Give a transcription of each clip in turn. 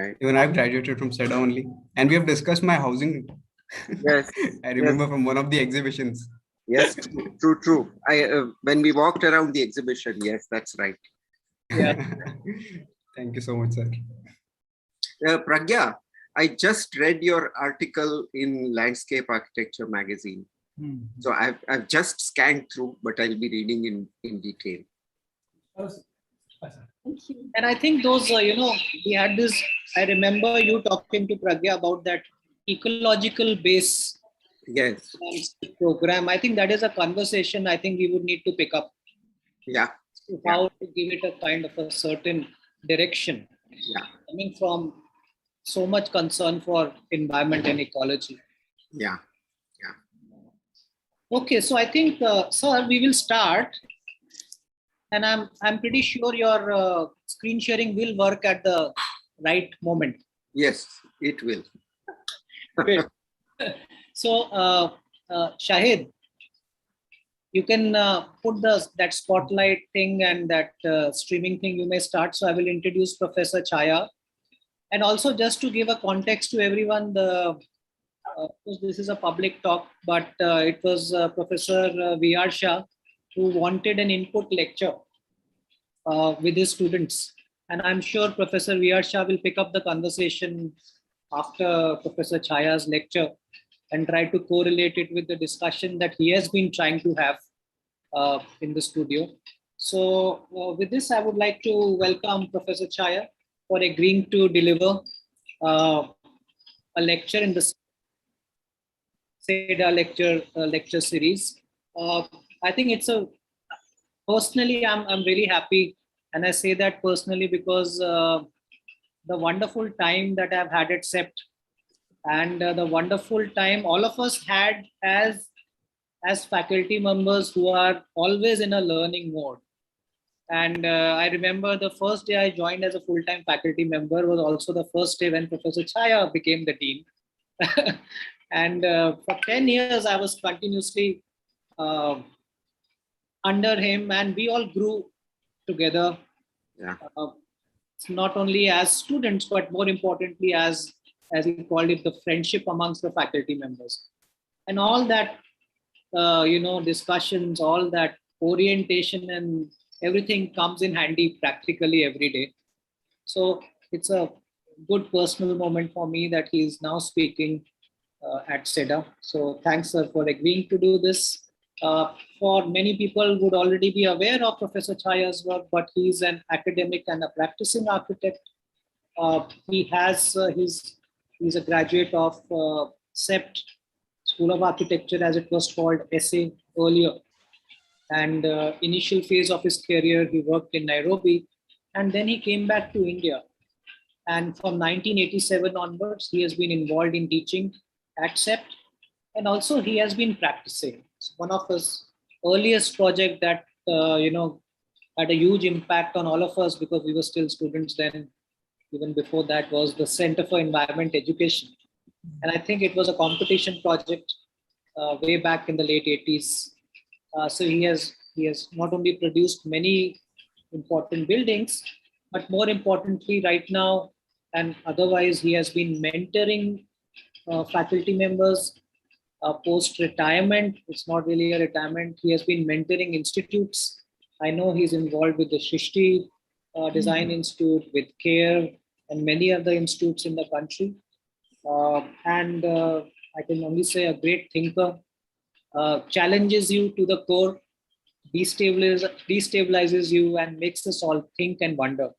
Right. Even I've graduated from Seda only. And we have discussed my housing. Yes. I remember from one of the exhibitions. Yes, true. When we walked around the exhibition, yes, that's right. Yeah. Thank you so much, sir. Pragya, I just read your article in Landscape Architecture magazine. So I've just scanned through, but I'll be reading in detail. Thank you. And I think those, we had this, I remember you talking to Pragya about that ecological base Yes. program. I think that is a conversation I think we would need to pick up. Yeah. How to give it a kind of a certain direction. Yeah. Coming from so much concern for environment and ecology. Yeah. Okay, so I think, sir, we will start. And I'm pretty sure your screen sharing will work at the right moment. Yes, it will. Great. So, Shahid, you can put that spotlight thing and that streaming thing. You may start. So I will introduce Professor Chhaya. And also just to give a context to everyone, this is a public talk, but it was Professor V.R. Shah who wanted an input lecture with his students. And I'm sure Professor V.R. Shah will pick up the conversation after Professor Chhaya's lecture and try to correlate it with the discussion that he has been trying to have in the studio. So with this, I would like to welcome Professor Chhaya for agreeing to deliver a lecture in the Seda lecture series. I think it's personally, I'm really happy. And I say that personally because the wonderful time that I've had at SEPT and the wonderful time all of us had as faculty members who are always in a learning mode. And I remember the first day I joined as a full-time faculty member was also the first day when Professor Chhaya became the dean. And for 10 years, I was continuously under him, and we all grew together. Yeah. Not only as students, but more importantly, as he called it, the friendship amongst the faculty members. And all that, discussions, all that orientation and everything comes in handy practically every day. So it's a good personal moment for me that he is now speaking at Seda. So thanks, sir, for agreeing to do this. For many people would already be aware of Professor Chhaya's work, but he's an academic and a practicing architect. He's a graduate of SEPT, School of Architecture, as it was called, SA earlier. And initial phase of his career, he worked in Nairobi, and then he came back to India. And from 1987 onwards, he has been involved in teaching at SEPT, and also he has been practicing. It's one of his earliest project that had a huge impact on all of us because we were still students then. Even before that was the Center for Environment Education, and I think it was a competition project way back in the late 80s. So he has not only produced many important buildings, but more importantly, right now and otherwise, he has been mentoring faculty members post-retirement. It's not really a retirement. He has been mentoring institutes. I know he's involved with the Shrishti Design Institute, with CARE, and many other institutes in the country. And I can only say a great thinker, challenges you to the core, destabilizes you, and makes us all think and wonder.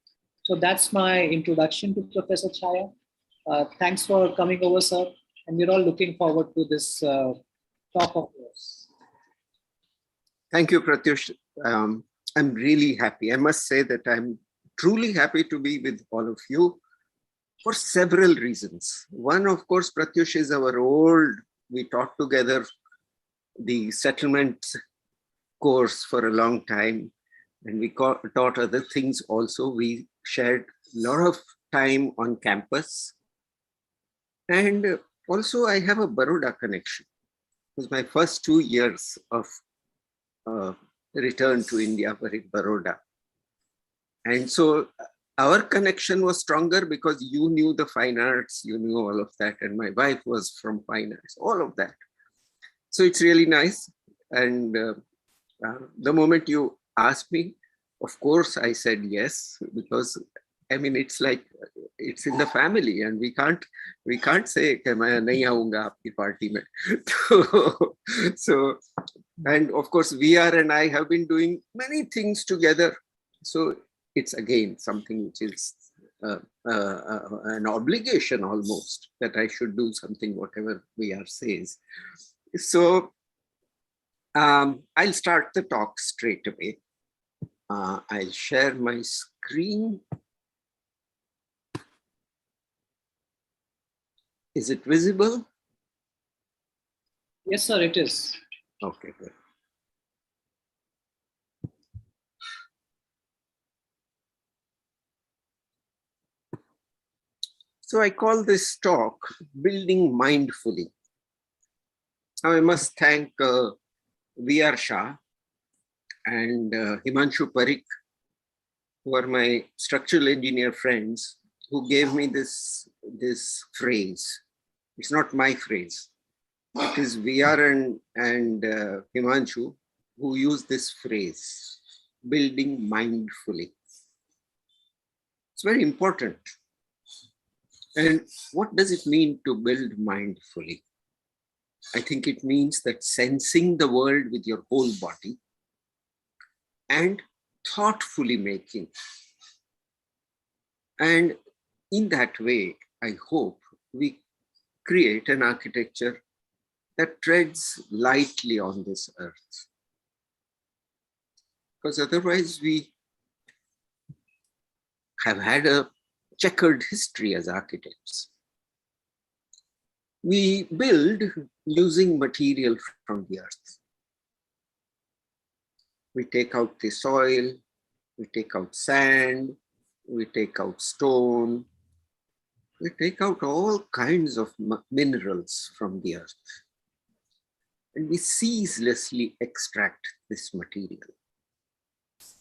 So that's my introduction to Professor Chhaya. Thanks for coming over, sir. And we're all looking forward to this talk of yours. Thank you, Pratyush. I'm really happy. I must say that I'm truly happy to be with all of you for several reasons. One, of course, Pratyush is our we taught together the settlement course for a long time, and we taught other things also. We shared a lot of time on campus. And also I have a Baroda connection. It was my first 2 years of return to India were in Baroda. And so our connection was stronger because you knew the fine arts, you knew all of that, and my wife was from fine arts, all of that. So it's really nice. And the moment you asked me, of course, I said yes, because I mean, it's like, it's in the family and we can't say कि मैं नहीं आऊँगा आपकी party में. So, and of course, VR and I have been doing many things together. So it's again something which is an obligation almost, that I should do something, whatever VR says. So I'll start the talk straight away. I'll share my screen. Is it visible? Yes, sir, it is. Okay, good. So I call this talk Building Mindfully. Now I must thank VR Shah and Himanshu Parikh, who are my structural engineer friends, who gave me this phrase. It's not my phrase. It is VR and Himanshu who use this phrase, building mindfully. It's very important. And what does it mean to build mindfully? I think it means that sensing the world with your whole body and thoughtfully making. And in that way, I hope we create an architecture that treads lightly on this earth. Because otherwise we have had a checkered history as architects. We build using material from the earth. We take out the soil, we take out sand, we take out stone, we take out all kinds of minerals from the earth. And we ceaselessly extract this material.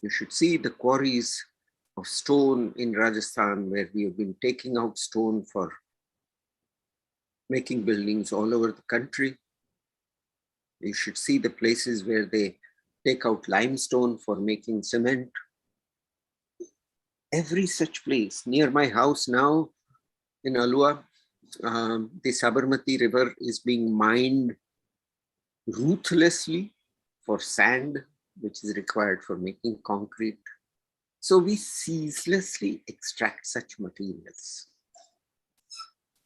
You should see the quarries of stone in Rajasthan, where we have been taking out stone for making buildings all over the country. You should see the places where they take out limestone for making cement. Every such place near my house now in Alua, the Sabarmati River is being mined ruthlessly for sand, which is required for making concrete. So we ceaselessly extract such materials.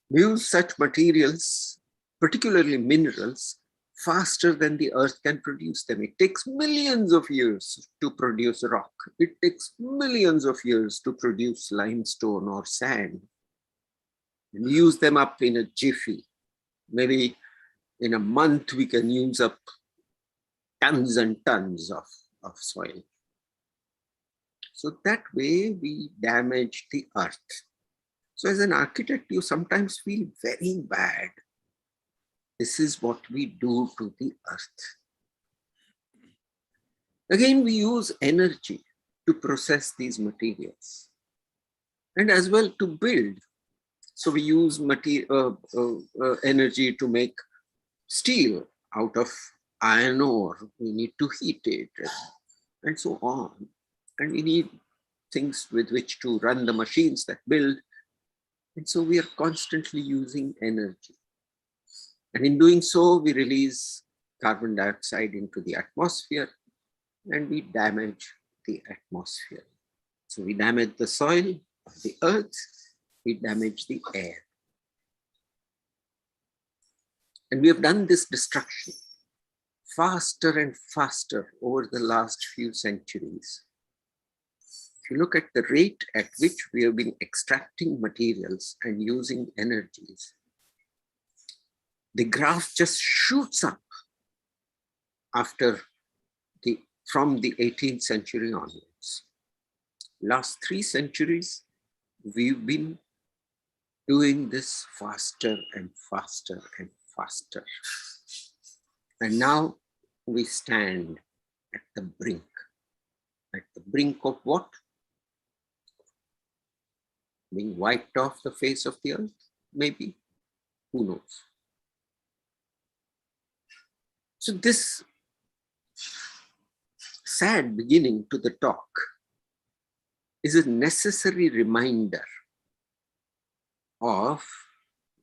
We use such materials, particularly minerals, faster than the earth can produce them. It takes millions of years to produce rock. It takes millions of years to produce limestone or sand. And we use them up in a jiffy. Maybe in a month, we can use up tons and tons of soil. So that way we damage the earth. So as an architect, you sometimes feel very bad. This is what we do to the earth. Again, we use energy to process these materials and as well to build. So we use energy to make steel out of iron ore. We need to heat it and so on. And we need things with which to run the machines that build. And so we are constantly using energy. And in doing so, we release carbon dioxide into the atmosphere and we damage the atmosphere. So we damage the soil, the earth, we damage the air. And we have done this destruction faster and faster over the last few centuries. If you look at the rate at which we have been extracting materials and using energies, the graph just shoots up from the 18th century onwards. Last 3 centuries, we've been doing this faster and faster and faster. And now we stand at the brink. At the brink of what? being wiped off the face of the earth? Maybe. Who knows? So this sad beginning to the talk is a necessary reminder of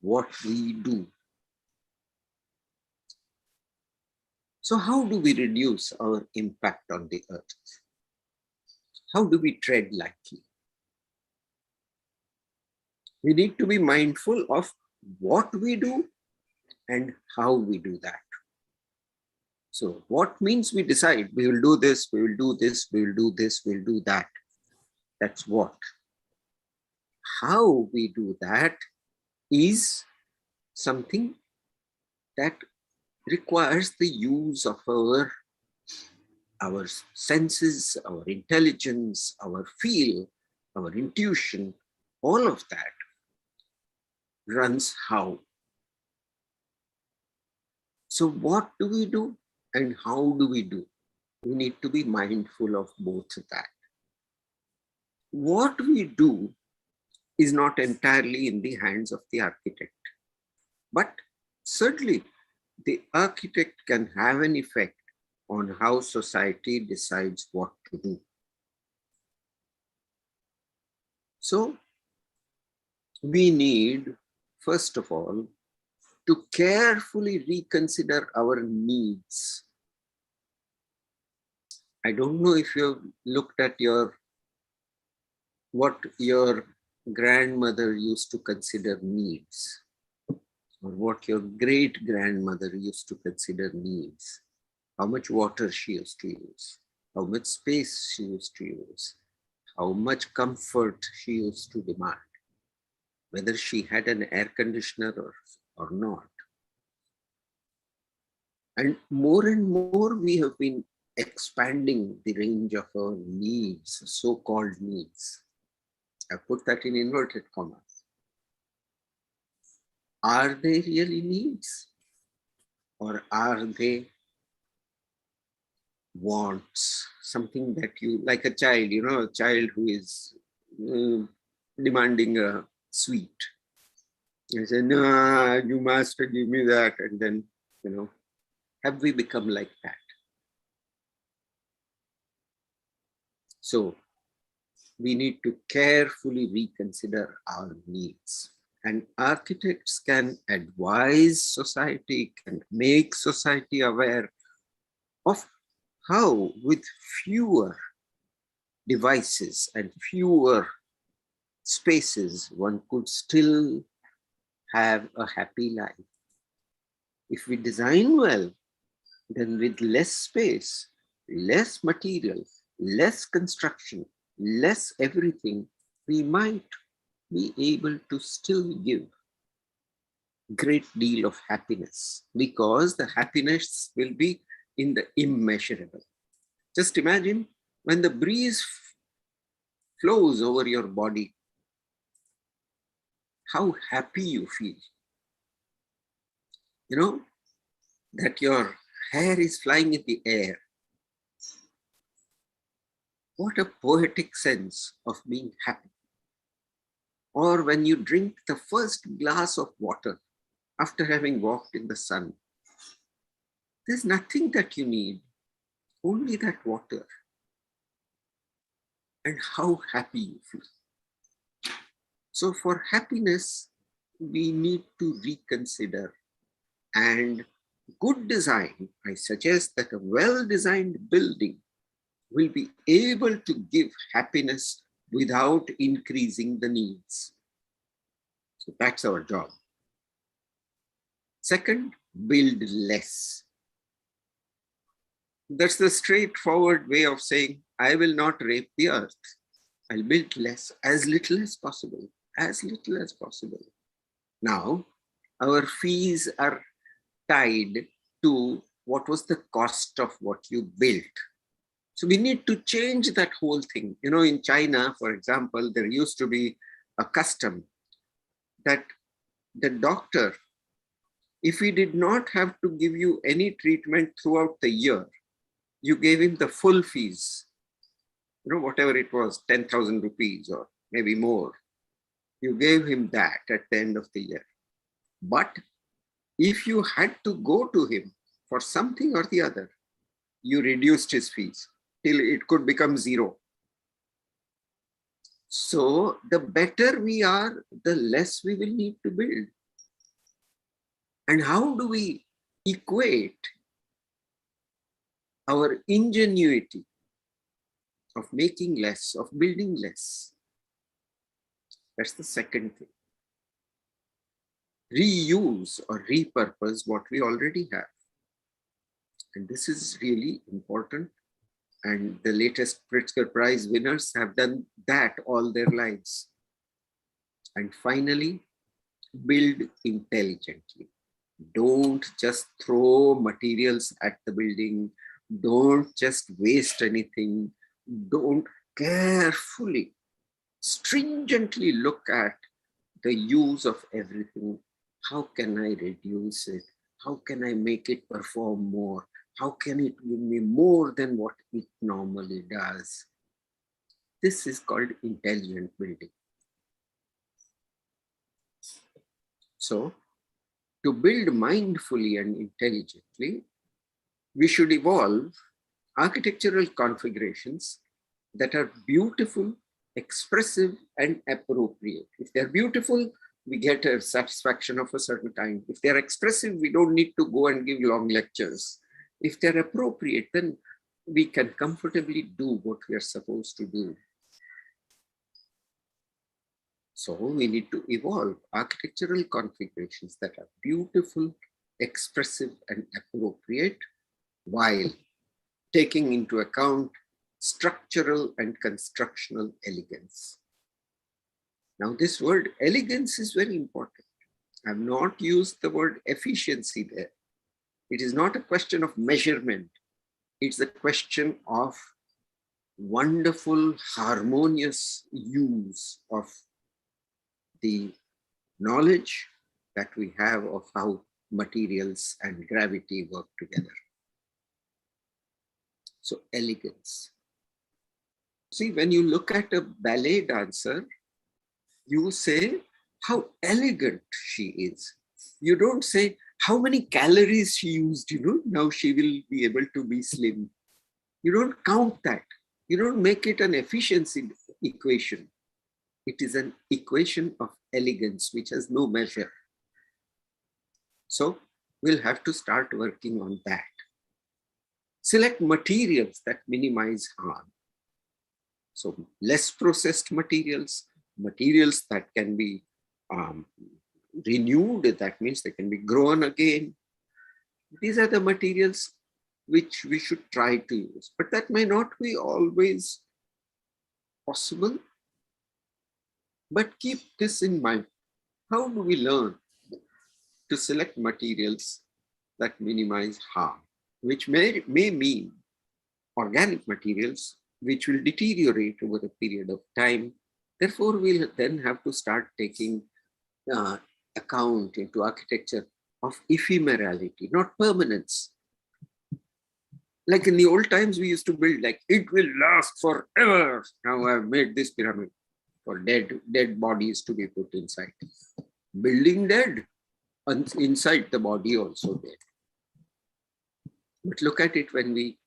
what we do. So how do we reduce our impact on the earth? How do we tread lightly? We need to be mindful of what we do and how we do that. So what means we decide we will do this, we will do this, we will do this, we'll do that. That's what. How we do that is something that requires the use of our senses, our intelligence, our feel, our intuition, all of that runs how. So what do we do and how do we do? We need to be mindful of both of that. What we do is not entirely in the hands of the architect, but certainly the architect can have an effect on how society decides what to do. So we need, first of all, to carefully reconsider our needs. I don't know if you've looked at what your grandmother used to consider needs, or what your great-grandmother used to consider needs. How much water she used to use, how much space she used to use, how much comfort she used to demand, whether she had an air conditioner or not. And more we have been expanding the range of our needs, so-called needs. I put that in inverted commas. Are they really needs? Or are they wants? Something that you, like a child, a child who is demanding a sweet. You say, no, you must give me that. And then, have we become like that? So we need to carefully reconsider our needs. And architects can advise society, can make society aware of how, with fewer devices and fewer spaces, one could still have a happy life. If we design well, then with less space, less materials, less construction, less everything, we might be able to still give great deal of happiness, because the happiness will be in the immeasurable. Just imagine when the breeze flows over your body, how happy you feel. That your hair is flying in the air. What a poetic sense of being happy. Or when you drink the first glass of water after having walked in the sun. There's nothing that you need, only that water. And how happy you feel. So for happiness, we need to reconsider. And good design, I suggest that a well-designed building will be able to give happiness without increasing the needs. So that's our job. Second, build less. That's the straightforward way of saying, I will not rape the earth. I'll build less, as little as possible, as little as possible. Now, our fees are tied to what was the cost of what you built. So we need to change that whole thing. In China, for example, there used to be a custom that the doctor, if he did not have to give you any treatment throughout the year, you gave him the full fees, whatever it was, 10,000 rupees or maybe more. You gave him that at the end of the year. But if you had to go to him for something or the other, you reduced his fees till it could become zero. So the better we are, the less we will need to build. And how do we equate our ingenuity of making less, of building less? That's the second thing. Reuse or repurpose what we already have. And this is really important. And the latest Pritzker Prize winners have done that all their lives. And finally, build intelligently. Don't just throw materials at the building. Don't just waste anything. Don't carefully, stringently look at the use of everything. How can I reduce it? How can I make it perform more? How can it give me more than what it normally does? This is called intelligent building. So, to build mindfully and intelligently, we should evolve architectural configurations that are beautiful, expressive, and appropriate. If they're beautiful, we get a satisfaction of a certain kind. If they're expressive, we don't need to go and give long lectures. If they're appropriate, then we can comfortably do what we are supposed to do. So we need to evolve architectural configurations that are beautiful, expressive, and appropriate, while taking into account structural and constructional elegance. Now, this word elegance is very important. I have not used the word efficiency there. It is not a question of measurement. It's a question of wonderful, harmonious use of the knowledge that we have of how materials and gravity work together. So elegance. See, when you look at a ballet dancer, you say how elegant she is. You don't say how many calories she used, now she will be able to be slim. You don't count that. You don't make it an efficiency equation. It is an equation of elegance which has no measure. So we'll have to start working on that. Select materials that minimize harm. So less processed materials, materials that can be renewed, that means they can be grown again. These are the materials which we should try to use, but that may not be always possible. But keep this in mind. How do we learn to select materials that minimize harm, which may mean organic materials which will deteriorate over a period of time. Therefore, we'll then have to start taking account into architecture of ephemerality, not permanence. Like in the old times, we used to build like, it will last forever. Now I've made this pyramid for dead bodies to be put inside. Building dead, and inside the body also dead. But look at it when we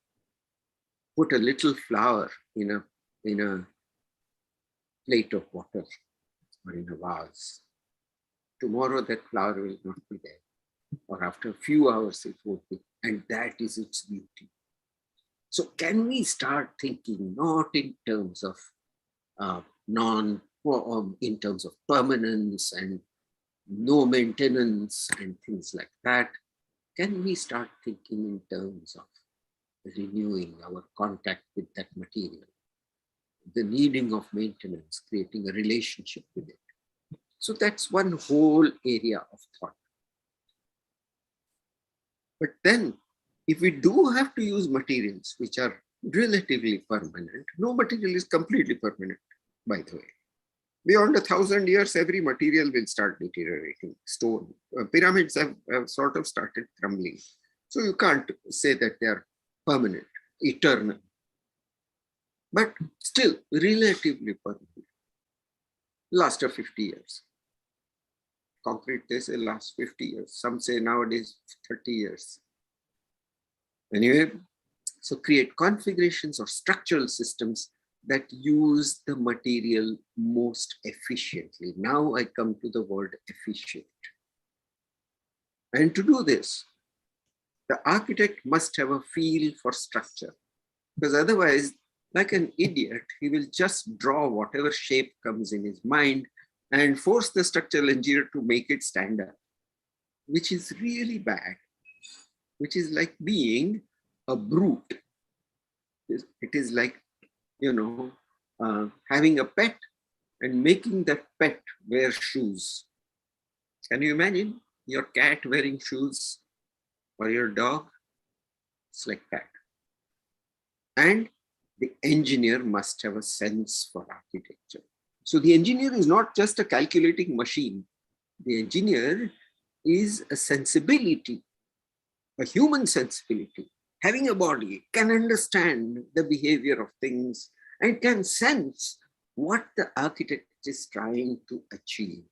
put a little flower in a plate of water or in a vase. Tomorrow that flower will not be there, or after a few hours it won't be, and that is its beauty. So can we start thinking not in terms of in terms of permanence and no maintenance and things like that? Can we start thinking in terms of renewing our contact with that material, the needing of maintenance, creating a relationship with it? So that's one whole area of thought. But then, if we do have to use materials which are relatively permanent, no material is completely permanent, by the way. Beyond 1,000 years, every material will start deteriorating. Stone, pyramids have sort of started crumbling. So you can't say that they are permanent, eternal, but still relatively permanent. last 50 years. Concrete, they say last 50 years. Some say nowadays 30 years. Anyway, so create configurations or structural systems that use the material most efficiently. Now I come to the word efficient. And to do this, the architect must have a feel for structure, because otherwise, like an idiot, he will just draw whatever shape comes in his mind and force the structural engineer to make it stand up, which is really bad, which is like being a brute. It is like, having a pet and making that pet wear shoes. Can you imagine your cat wearing shoes or your dog? It's like that. And the engineer must have a sense for architecture. So the engineer is not just a calculating machine. The engineer is a sensibility, a human sensibility, having a body, can understand the behavior of things and can sense what the architect is trying to achieve.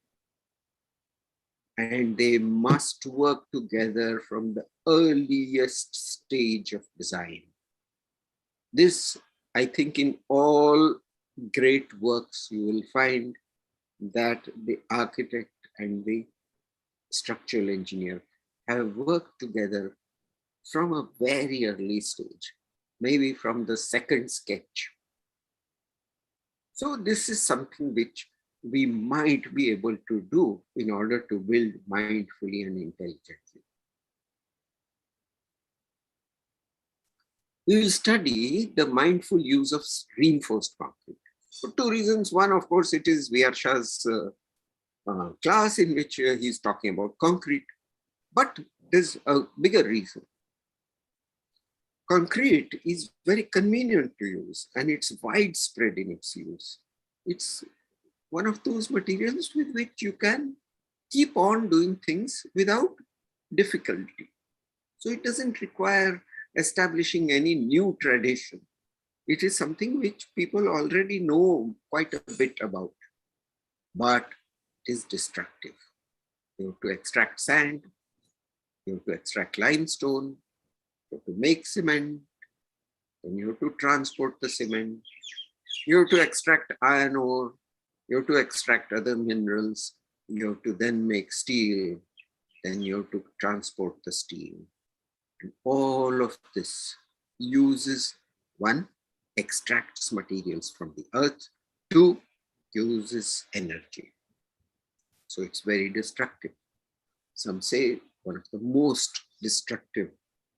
And they must work together from the earliest stage of design. This, I think, in all great works, you will find that the architect and the structural engineer have worked together from a very early stage, maybe from the second sketch. So this is something which we might be able to do in order to build mindfully and intelligently. We will study the mindful use of reinforced concrete for two reasons. One, of course, it is Viarsha's class in which he's talking about concrete, but there's a bigger reason. Concrete is very convenient to use and it's widespread in its use. It's one of those materials with which you can keep on doing things without difficulty. So it doesn't require establishing any new tradition. It is something which people already know quite a bit about, but it is destructive. You have to extract sand, you have to extract limestone, you have to make cement, then you have to transport the cement, you have to extract iron ore, you have to extract other minerals, you have to then make steel, then you have to transport the steel. And all of this uses, one, extracts materials from the earth, two, uses energy. So it's very destructive. Some say one of the most destructive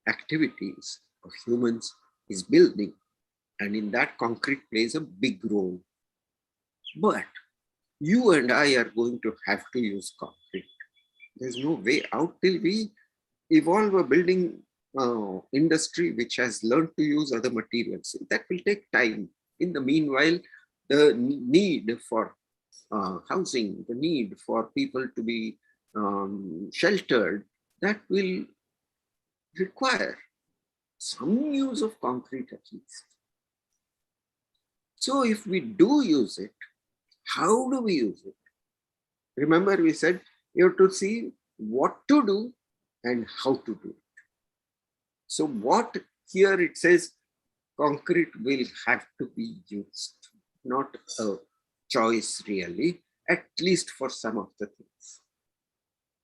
activities of humans is building, and in that concrete plays a big role. But you and I are going to have to use concrete. There's no way out till we evolve a building industry which has learned to use other materials. That will take time. In the meanwhile, the need for housing, the need for people to be sheltered, that will require some use of concrete at least. So if we do use it, how do we use it? Remember, we said you have to see what to do and how to do it. So what here it says, concrete will have to be used, not a choice really, at least for some of the things.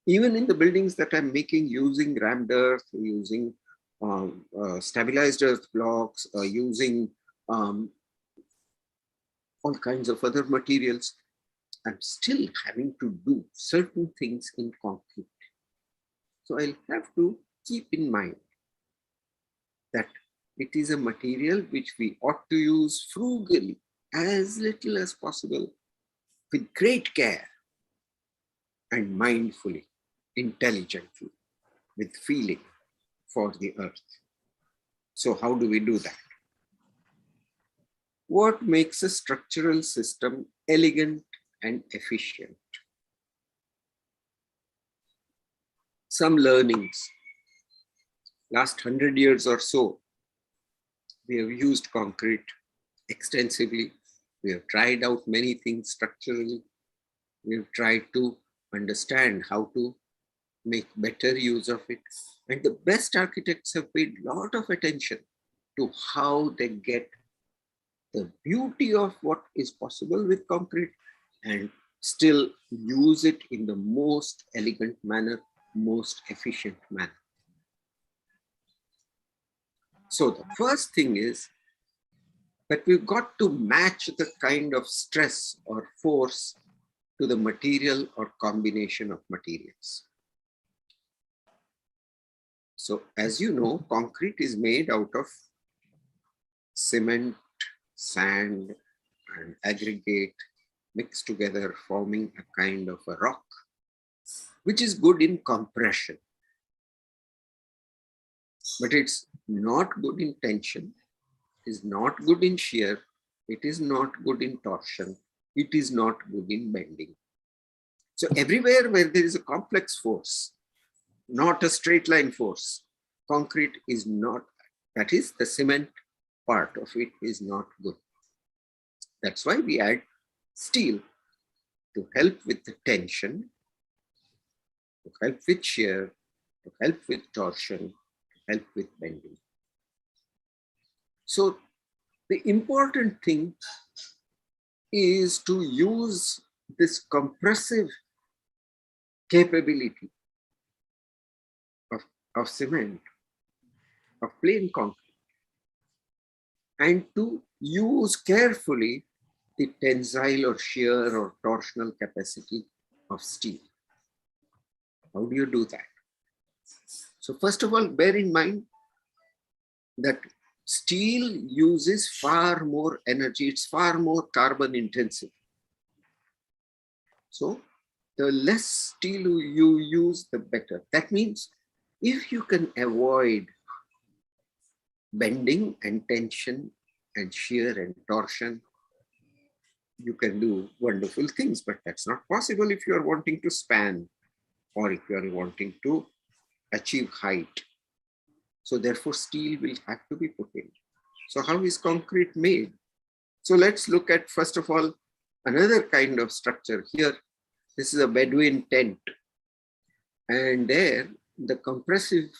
Even in the buildings that I'm making using rammed earth, using stabilized earth blocks, using all kinds of other materials, I'm still having to do certain things in concrete. So I'll have to keep in mind that it is a material which we ought to use frugally, as little as possible, with great care and mindfully, intelligently, with feeling for the earth. So how do we do that? What makes a structural system elegant and efficient? Some learnings. Last 100 years or so, we have used concrete extensively. We have tried out many things structurally. We've tried to understand how to make better use of it. And the best architects have paid a lot of attention to how they get the beauty of what is possible with concrete and still use it in the most elegant manner, most efficient manner. So the first thing is that we've got to match the kind of stress or force to the material or combination of materials. So as you know, concrete is made out of cement, sand, and aggregate mixed together, forming a kind of a rock, which is good in compression. But it's not good in tension, it is not good in shear, it is not good in torsion, it is not good in bending. So everywhere where there is a complex force, not a straight line force, concrete is not, that is the cement part of it is not good. That's why we add steel to help with the tension, to help with shear, to help with torsion, to help with bending. So the important thing is to use this compressive capability of cement, of plain concrete, and to use carefully the tensile or shear or torsional capacity of steel. How do you do that? So first of all, bear in mind that steel uses far more energy, it's far more carbon intensive. So the less steel you use, the better. That means if you can avoid bending and tension and shear and torsion, you can do wonderful things, but that's not possible if you are wanting to span or if you are wanting to achieve height. So therefore steel will have to be put in. So how is concrete made? So let's look at, first of all, another kind of structure here. This is a Bedouin tent. And there the compressive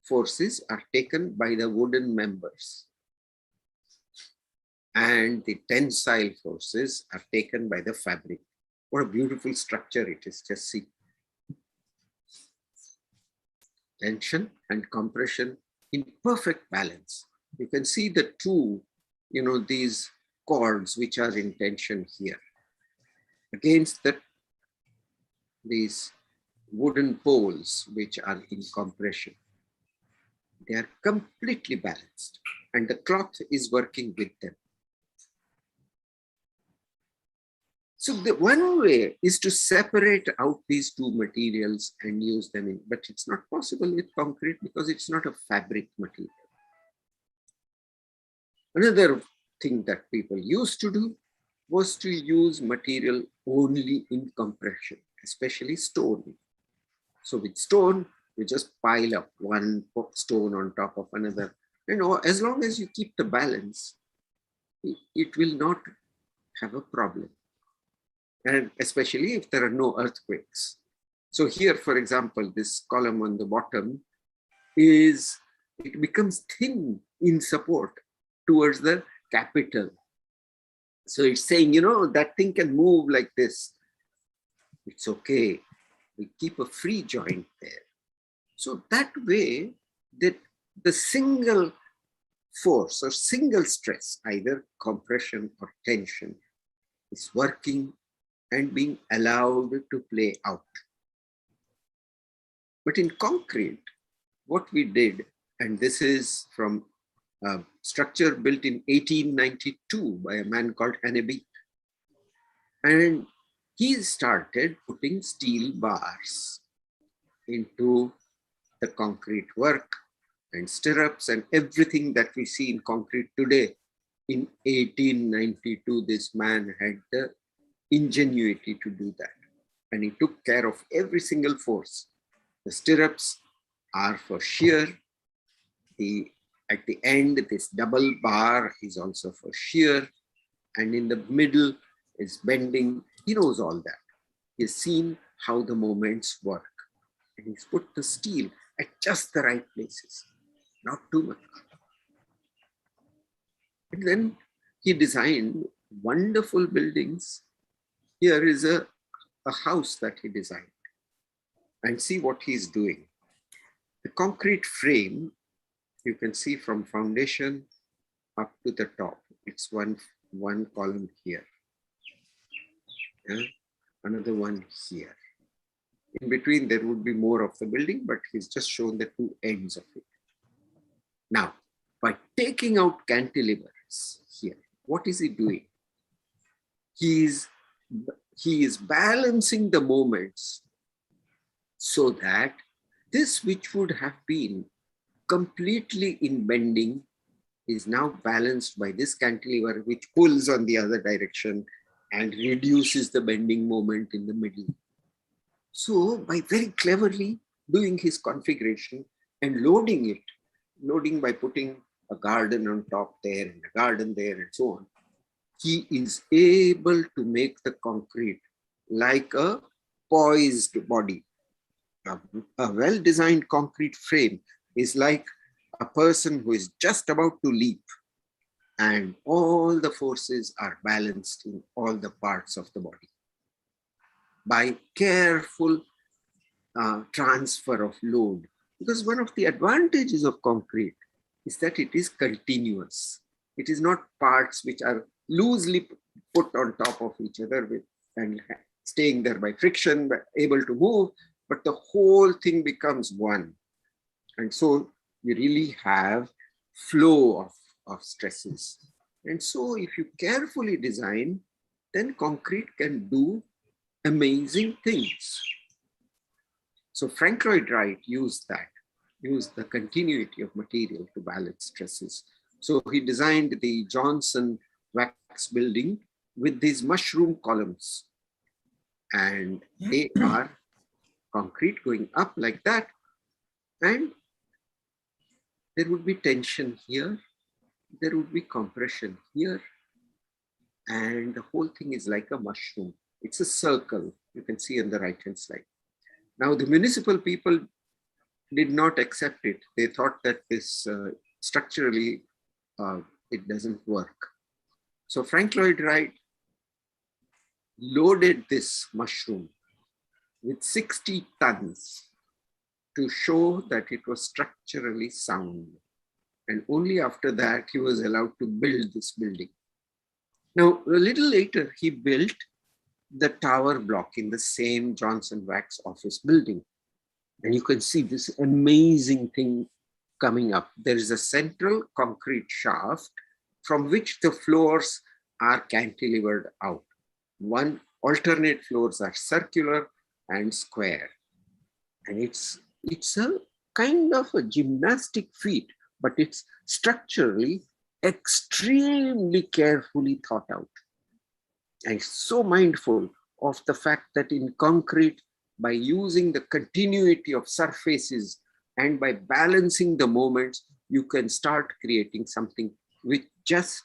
forces are taken by the wooden members. And the tensile forces are taken by the fabric. What a beautiful structure it is, just see. Tension and compression in perfect balance. You can see the two, these cords which are in tension here against these wooden poles which are in compression. They are completely balanced and the cloth is working with them. So the one way is to separate out these two materials and use them in, but it's not possible with concrete because it's not a fabric material. Another thing that people used to do was to use material only in compression, especially stone. So with stone, you just pile up one stone on top of another. As long as you keep the balance, it will not have a problem. And especially if there are no earthquakes. So here, for example, this column on the bottom it becomes thin in support towards the capital. So it's saying, that thing can move like this. It's okay. We keep a free joint there. So that way, that the single force or single stress, either compression or tension, is working and being allowed to play out. But in concrete, what we did, and this is from a structure built in 1892 by a man called Nervi, and he started putting steel bars into the concrete work and stirrups and everything that we see in concrete today. In 1892, this man had the ingenuity to do that. And he took care of every single force. The stirrups are for shear. At the end, this double bar is also for shear. And in the middle is bending. He knows all that. He's seen how the moments work. And he's put the steel at just the right places, not too much. And then he designed wonderful buildings. Here is a house that he designed. And see what he's doing. The concrete frame, you can see from foundation up to the top. It's one column here. Yeah? Another one here. In between, there would be more of the building, but he's just shown the two ends of it. Now, by taking out cantilevers here, what is he doing? He is balancing the moments so that this which would have been completely in bending is now balanced by this cantilever, which pulls on the other direction and reduces the bending moment in the middle. So by very cleverly doing his configuration and loading by putting a garden on top there and a garden there and so on, he is able to make the concrete like a poised body. A well-designed concrete frame is like a person who is just about to leap, and all the forces are balanced in all the parts of the body. By careful transfer of load, because one of the advantages of concrete is that it is continuous. It is not parts which are loosely put on top of each other and staying there by friction, but able to move, but the whole thing becomes one. And so you really have flow of stresses. And so if you carefully design, then concrete can do amazing things. So Frank Lloyd Wright used the continuity of material to balance stresses. So he designed the Johnson wax building with these mushroom columns. And they are concrete going up like that. And there would be tension here. There would be compression here. And the whole thing is like a mushroom. It's a circle, you can see on the right-hand side. Now, the municipal people did not accept it. They thought that this structurally, it doesn't work. So Frank Lloyd Wright loaded this mushroom with 60 tons to show that it was structurally sound. And only after that, he was allowed to build this building. Now, a little later, he built the tower block in the same Johnson Wax office building. And you can see this amazing thing coming up. There is a central concrete shaft from which the floors are cantilevered out. Alternate floors are circular and square. And it's a kind of a gymnastic feat, but it's structurally extremely carefully thought out. And so mindful of the fact that in concrete, by using the continuity of surfaces and by balancing the moments, you can start creating something which just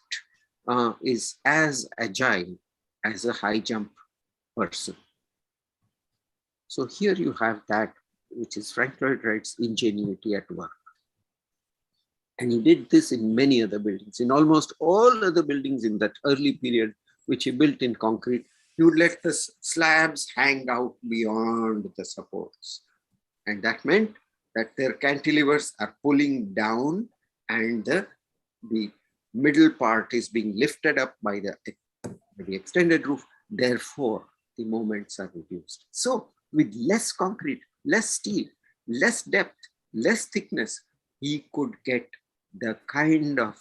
is as agile as a high jump person. So here you have that, which is Frank Lloyd Wright's ingenuity at work. And he did this in many other buildings. In almost all other buildings in that early period, which he built in concrete, he would let the slabs hang out beyond the supports. And that meant that their cantilevers are pulling down and the middle part is being lifted up by the extended roof. Therefore, the moments are reduced. So with less concrete, less steel, less depth, less thickness, he could get the kind of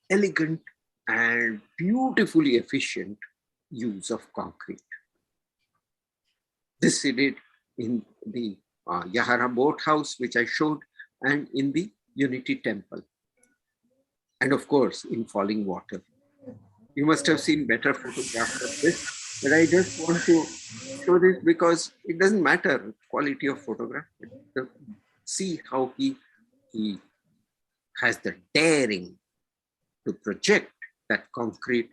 elegant and beautifully efficient use of concrete. This he did in the Yahara boathouse, which I showed, and in the Unity Temple. And of course, in falling water. You must have seen better photographs of this, but I just want to show this because it doesn't matter quality of photograph. See how he has the daring to project that concrete.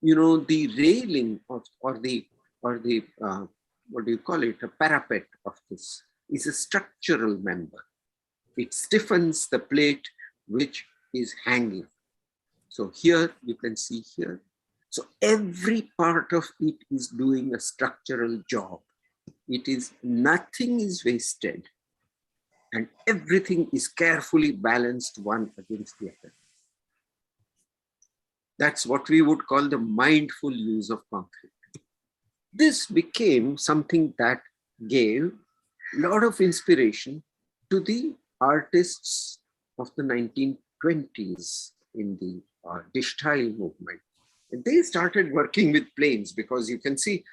You know, the railing or the or the, what do you call it, a parapet of this is a structural member. It stiffens the plate which is hanging. So here you can see here. So every part of it is doing a structural job. It is, nothing is wasted, and everything is carefully balanced one against the other. That's what we would call the mindful use of concrete. This became something that gave a lot of inspiration to the artists of the 1920s in the dish tile movement. And they started working with planes, because you can see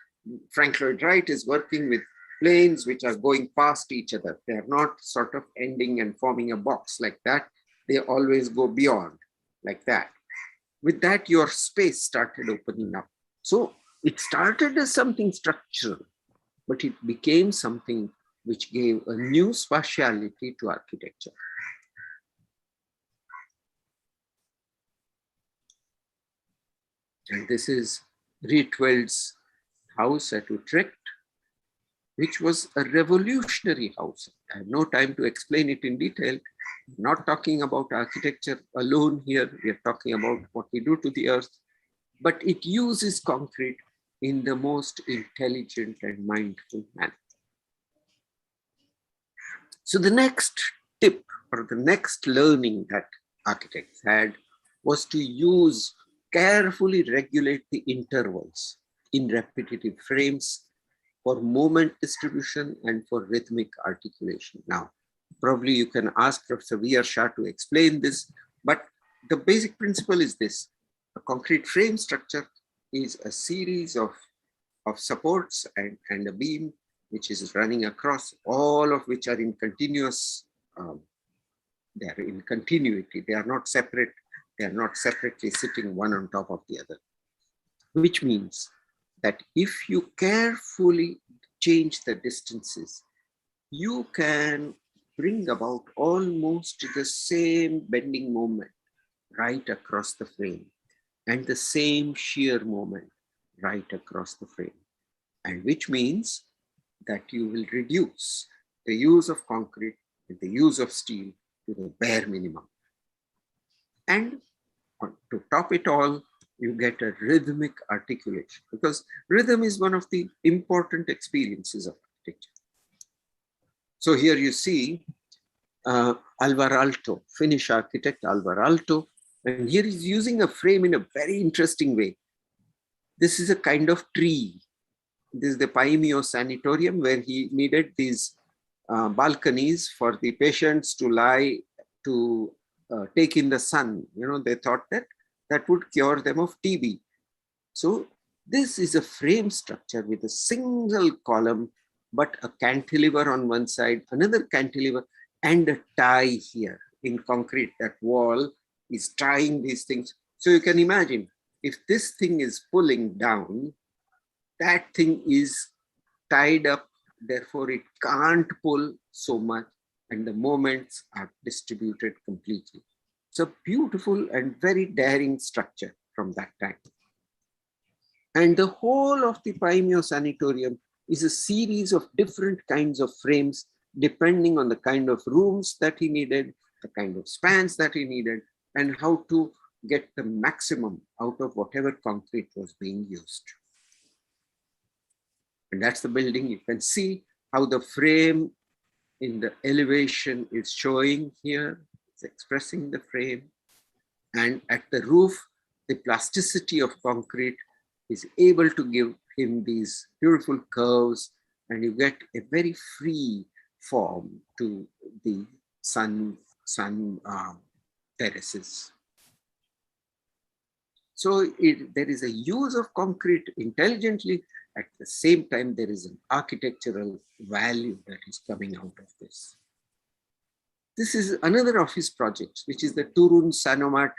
Frank Lloyd Wright is working with planes which are going past each other. They are not sort of ending and forming a box like that. They always go beyond like that. With that, your space started opening up. So it started as something structural, but it became something which gave a new spatiality to architecture. And this is Rietvald's house at Utrecht, which was a revolutionary house. I have no time to explain it in detail. I'm not talking about architecture alone here. We are talking about what we do to the earth, but it uses concrete in the most intelligent and mindful manner. So the next tip, or the next learning that architects had, was to carefully regulate the intervals in repetitive frames for moment distribution and for rhythmic articulation. Now, probably you can ask Professor V.R. Shah to explain this, but the basic principle is this. A concrete frame structure is a series of supports and a beam which is running across, all of which are in continuous, they are in continuity. They are not separate. They are not separately sitting one on top of the other, which means that if you carefully change the distances, you can bring about almost the same bending moment right across the frame and the same shear moment right across the frame. And which means that you will reduce the use of concrete and the use of steel to the bare minimum. And to top it all, you get a rhythmic articulation, because rhythm is one of the important experiences of architecture. So here you see Alvar Aalto, Finnish architect Alvar Aalto, and here he's using a frame in a very interesting way. This is a kind of tree. This is the Paimio Sanatorium, where he needed these balconies for the patients to lie, to take in the sun. You know, they thought that that would cure them of TB. So this is a frame structure with a single column, but a cantilever on one side, another cantilever, and a tie here in concrete. That wall is tying these things. So you can imagine, if this thing is pulling down, that thing is tied up, therefore it can't pull so much, and the moments are distributed completely. It's a beautiful and very daring structure from that time. And the whole of the Paimio Sanatorium is a series of different kinds of frames, depending on the kind of rooms that he needed, the kind of spans that he needed, and how to get the maximum out of whatever concrete was being used. And that's the building. You can see how the frame in the elevation is showing here. It's expressing the frame. And at the roof, the plasticity of concrete is able to give him these beautiful curves, and you get a very free form to the sun terraces. So there is a use of concrete intelligently. At the same time, there is an architectural value that is coming out of this. This is another of his projects, which is the Turun Sanomat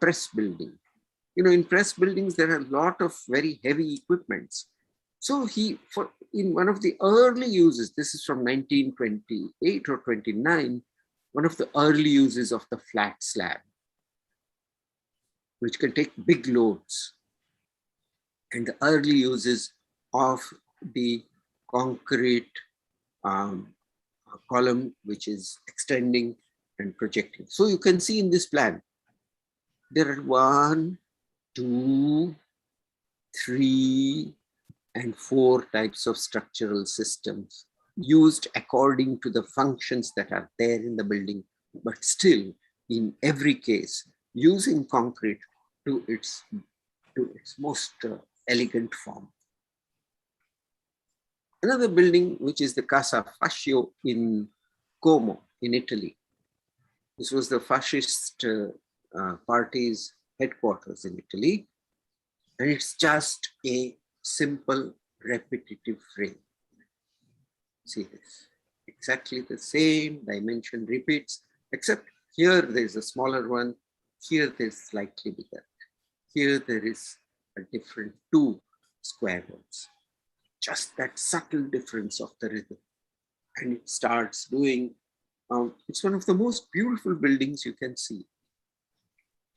press building. You know, in press buildings, there are a lot of very heavy equipments. So in one of the early uses, this is from 1928 or 29, one of the early uses of the flat slab, which can take big loads. And the early uses of the concrete column, which is extending and projecting. So you can see in this plan, there are 1, 2, 3, and 4 types of structural systems used according to the functions that are there in the building, but still in every case using concrete to its most elegant form. Another building, which is the Casa Fascio in Como in Italy. This was the fascist party's headquarters in Italy, and it's just a simple repetitive frame. See this, exactly the same dimension repeats, except here there's a smaller one, here there's slightly bigger, here there is a different 2 square ones. Just that subtle difference of the rhythm, and it starts doing. It's one of the most beautiful buildings you can see.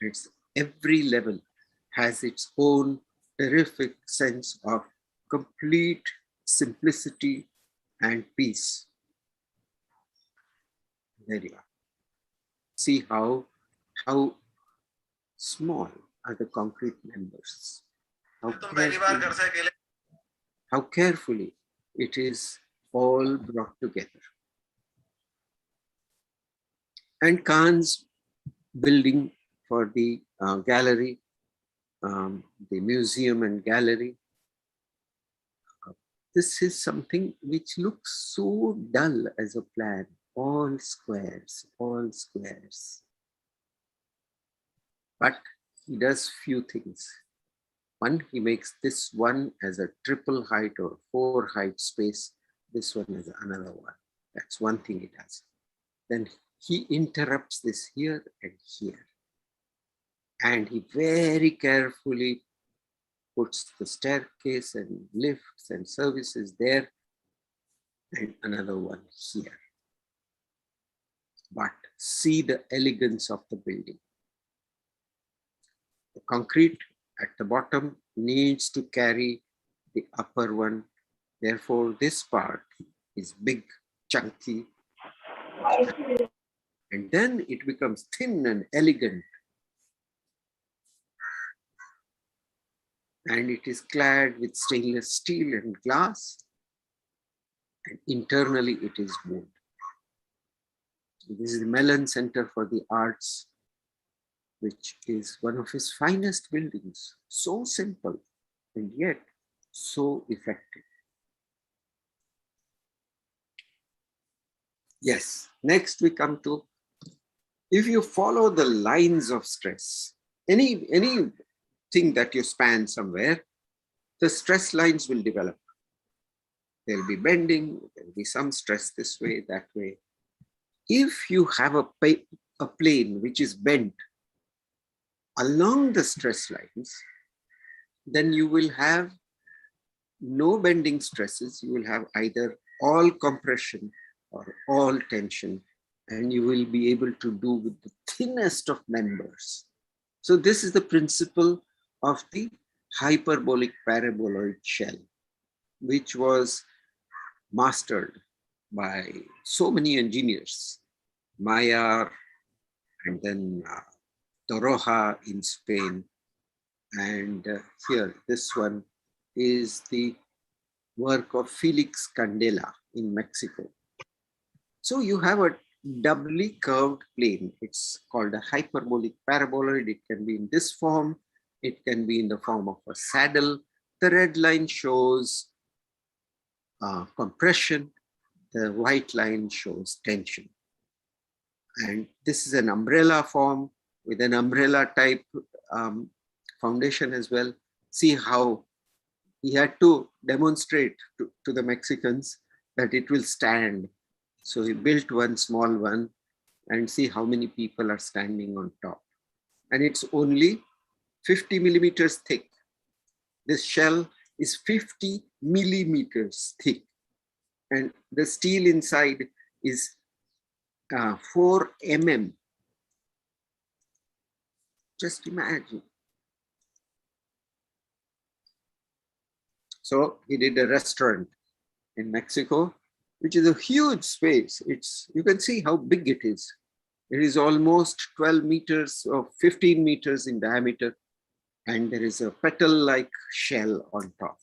It's every level has its own terrific sense of complete simplicity and peace. There you are. See how small are the concrete members. How carefully it is all brought together. And Khan's building for the gallery, the museum and gallery. This is something which looks so dull as a plan, all squares, all squares. But he does few things. One, he makes this one as a triple height or 4 height space. This one is another one. That's one thing he does. Then he interrupts this here and here. And he very carefully puts the staircase and lifts and services there, and another one here. But see the elegance of the building. The concrete at the bottom needs to carry the upper one. Therefore, this part is big, chunky, and then it becomes thin and elegant. And it is clad with stainless steel and glass, and internally it is wood. This is the Mellon Center for the Arts, which is one of his finest buildings. So simple and yet so effective. Yes, next we come to, if you follow the lines of stress, anything that you span somewhere, the stress lines will develop. There'll be bending, there'll be some stress this way, that way. If you have a plane which is bent along the stress lines, then you will have no bending stresses. You will have either all compression or all tension, and you will be able to do with the thinnest of members. So this is the principle of the hyperbolic paraboloid shell, which was mastered by so many engineers, Maillard, and then Torroja in Spain. And here, this one is the work of Felix Candela in Mexico. So you have a doubly curved plane. It's called a hyperbolic paraboloid. It can be in this form. It can be in the form of a saddle. The red line shows compression. The white line shows tension. And this is an umbrella form with an umbrella type foundation as well. See how he had to demonstrate to the Mexicans that it will stand. So he built one small one, and see how many people are standing on top. And it's only 50 millimeters thick. This shell is 50 millimeters thick. And the steel inside is 4 mm. Just imagine. So he did a restaurant in Mexico, which is a huge space. You can see how big it is. It is almost 12 meters or 15 meters in diameter. And there is a petal-like shell on top,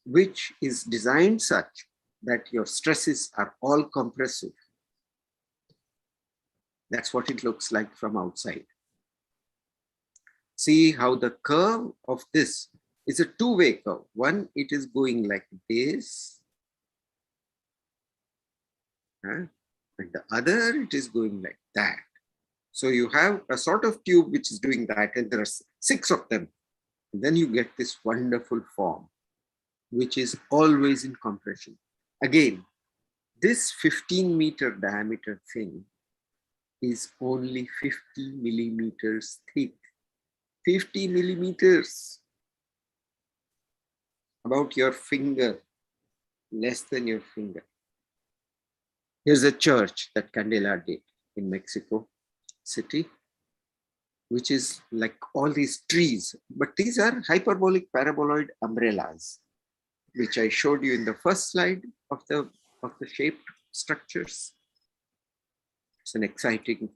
which is designed such that your stresses are all compressive. That's what it looks like from outside. See how the curve of this is a two-way curve. One, it is going like this. And the other, it is going like that. So you have a sort of tube which is doing that, and there are 6 of them. And then you get this wonderful form, which is always in compression. Again, this 15-meter diameter thing is only 50 millimeters thick. 50 millimeters. About your finger, less than your finger. Here's a church that Candela did in Mexico City, which is like all these trees, but these are hyperbolic paraboloid umbrellas, which I showed you in the first slide of the shaped structures. It's an exciting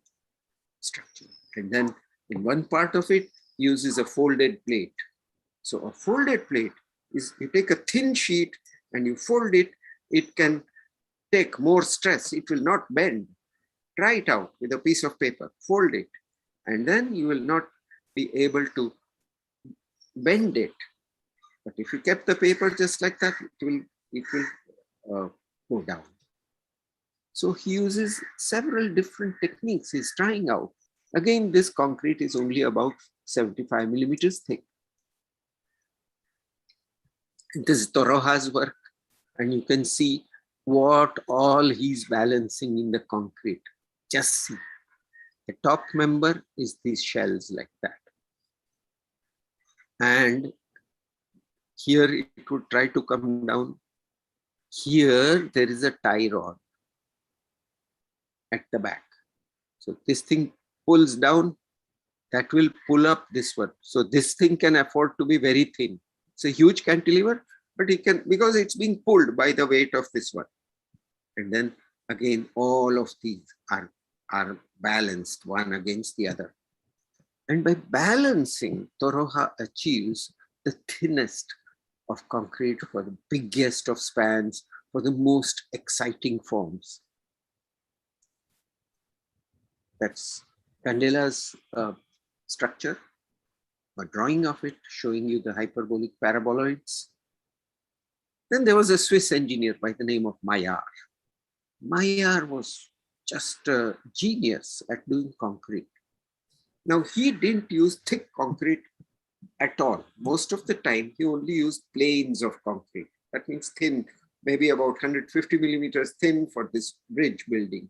structure. And then in one part of it uses a folded plate. So a folded plate is, you take a thin sheet and you fold it, it can take more stress, it will not bend. Try it out with a piece of paper, fold it, and then you will not be able to bend it. But if you kept the paper just like that, it will go down. So he uses several different techniques he's trying out. Again, this concrete is only about 75 millimeters thick. This is Toroja's work, and you can see what all he's balancing in the concrete. Just see. The top member is these shells like that. And here it would try to come down. Here there is a tie rod at the back. So this thing pulls down, that will pull up this one. So this thing can afford to be very thin. It's a huge cantilever, but it can, because it's being pulled by the weight of this one. And then again, all of these are balanced one against the other. And by balancing, Toroja achieves the thinnest of concrete for the biggest of spans, for the most exciting forms. That's Candela's structure, a drawing of it showing you the hyperbolic paraboloids. Then there was a Swiss engineer by the name of Maillard. Maillard was just a genius at doing concrete. Now, he didn't use thick concrete at all. Most of the time, he only used planes of concrete. That means thin, maybe about 150 millimeters thin for this bridge building,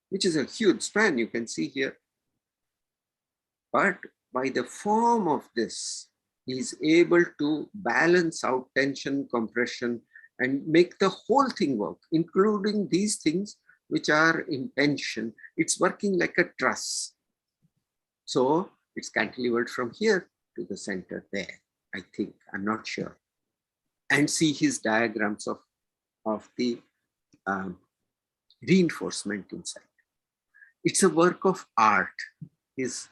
which is a huge span, you can see here. But by the form of this, he is able to balance out tension, compression, and make the whole thing work, including these things which are in tension. It's working like a truss. So it's cantilevered from here to the center there, I think, I'm not sure. And see his diagrams of the reinforcement inside. It's a work of art. His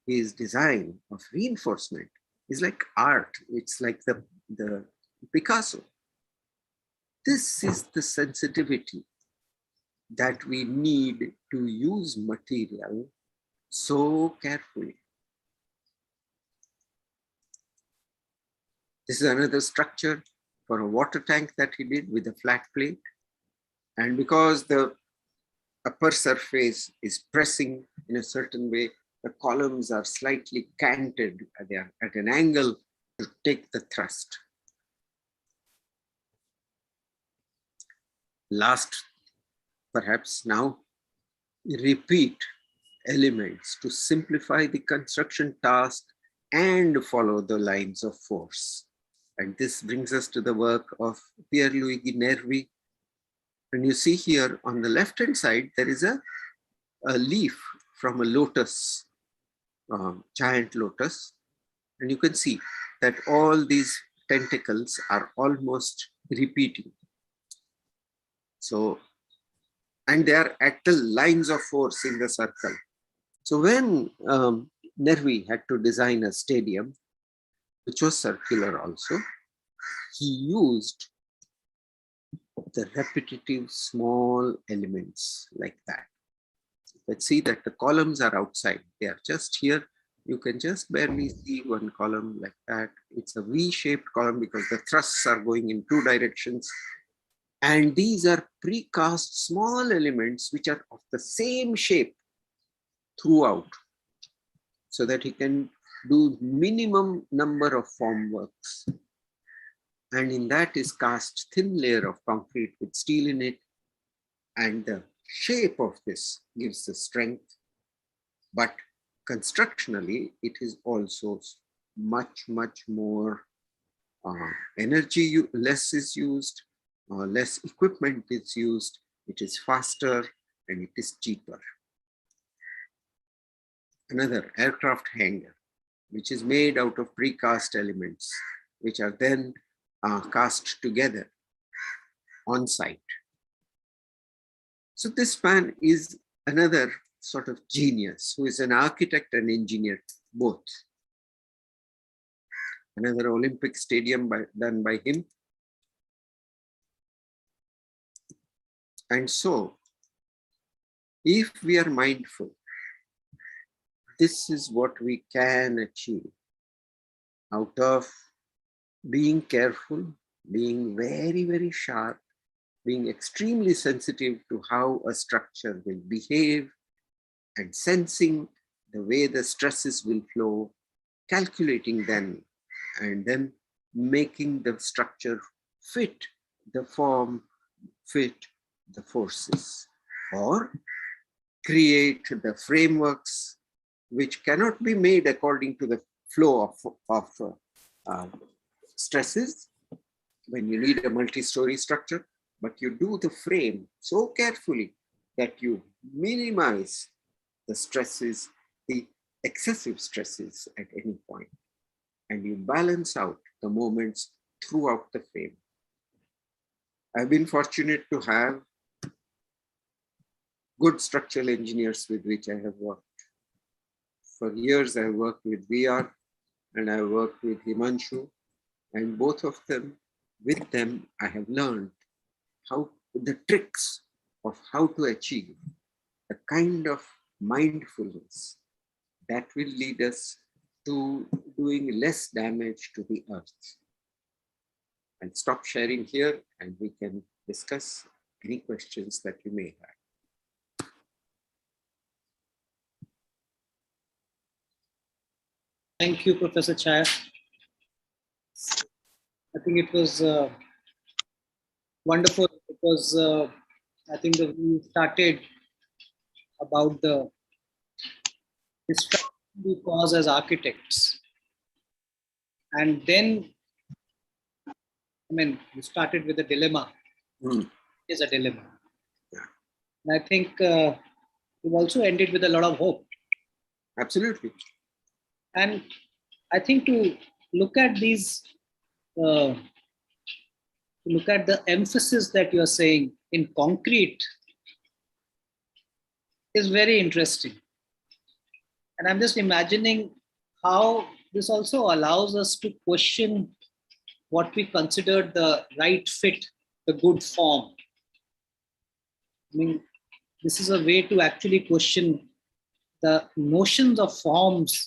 design of reinforcement is like art. It's like the Picasso. This is the sensitivity that we need to use material so carefully. This is another structure for a water tank that he did with a flat plate. And because the upper surface is pressing in a certain way, the columns are slightly canted, they are at an angle to take the thrust. Last, perhaps now, repeat elements to simplify the construction task and follow the lines of force. And this brings us to the work of Pierre Nervi. And you see here on the left-hand side, there is a leaf from a lotus, giant lotus. And you can see that all these tentacles are almost repeating. So, and they are at the lines of force in the circle. So when Nervi had to design a stadium, which was circular also, he used the repetitive small elements like that. Let's see that the columns are outside. They are just here. You can just barely see one column like that. It's a V-shaped column because the thrusts are going in two directions. And these are precast small elements which are of the same shape throughout, so that he can do minimum number of form works. And in that is cast thin layer of concrete with steel in it. And the shape of this gives the strength, but constructionally, it is also much, much more energy, less is used, less equipment is used, it is faster, and it is cheaper. Another aircraft hangar, which is made out of precast elements, which are then cast together on site. So this man is another sort of genius who is an architect and engineer both. Another Olympic stadium done by him. And so, if we are mindful, this is what we can achieve out of being careful, being very, very sharp, being extremely sensitive to how a structure will behave, and sensing the way the stresses will flow, calculating them, and then making the structure fit the form, fit the forces, or create the frameworks which cannot be made according to the flow of stresses when you need a multi-story structure, but you do the frame so carefully that you minimize the stresses, the excessive stresses at any point, and you balance out the moments throughout the frame. I've been fortunate to have good structural engineers with which I have worked. For years, I worked with VR and I worked with Himanshu, and both of them, with them, I have learned how the tricks of how to achieve the kind of mindfulness that will lead us to doing less damage to the earth. I'll stop sharing here and we can discuss any questions that you may have. Thank you, Professor Chhaya. I think it was wonderful because I think that we started about the destruction we cause as architects. And then, I mean, we started with a dilemma. It is a dilemma. Yeah. And I think we've also ended with a lot of hope. Absolutely. And I think to look at these, look at the emphasis that you're saying in concrete is very interesting. And I'm just imagining how this also allows us to question what we considered the right fit, the good form. I mean, this is a way to actually question the notions of forms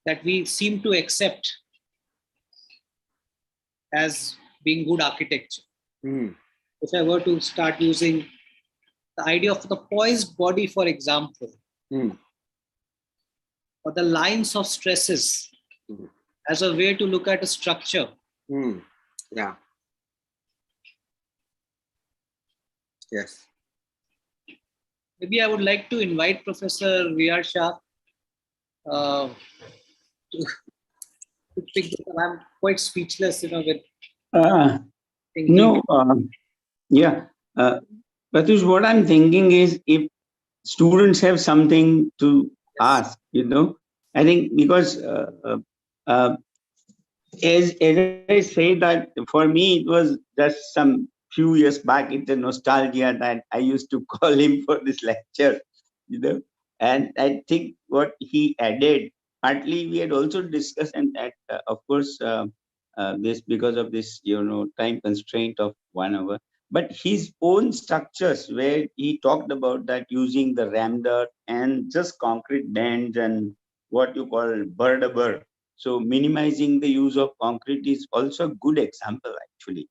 that we seem to accept as being good architecture. If I were to start using the idea of the poised body, for example, or the lines of stresses as a way to look at a structure. Yeah. Yes. Maybe I would like to invite Professor V.R. Shah to pick this up. I'm quite speechless, with no, yeah. Pratush, what I'm thinking is if students have something to ask, I think because as I say that for me, it was just some few years back. It's a nostalgia that I used to call him for this lecture, you know. And I think what he added, partly we had also discussed, and that, of course, this because of this, time constraint of 1 hour. But his own structures, where he talked about that using the rammed earth and just concrete bands and what you call bird. So minimizing the use of concrete is also a good example, actually,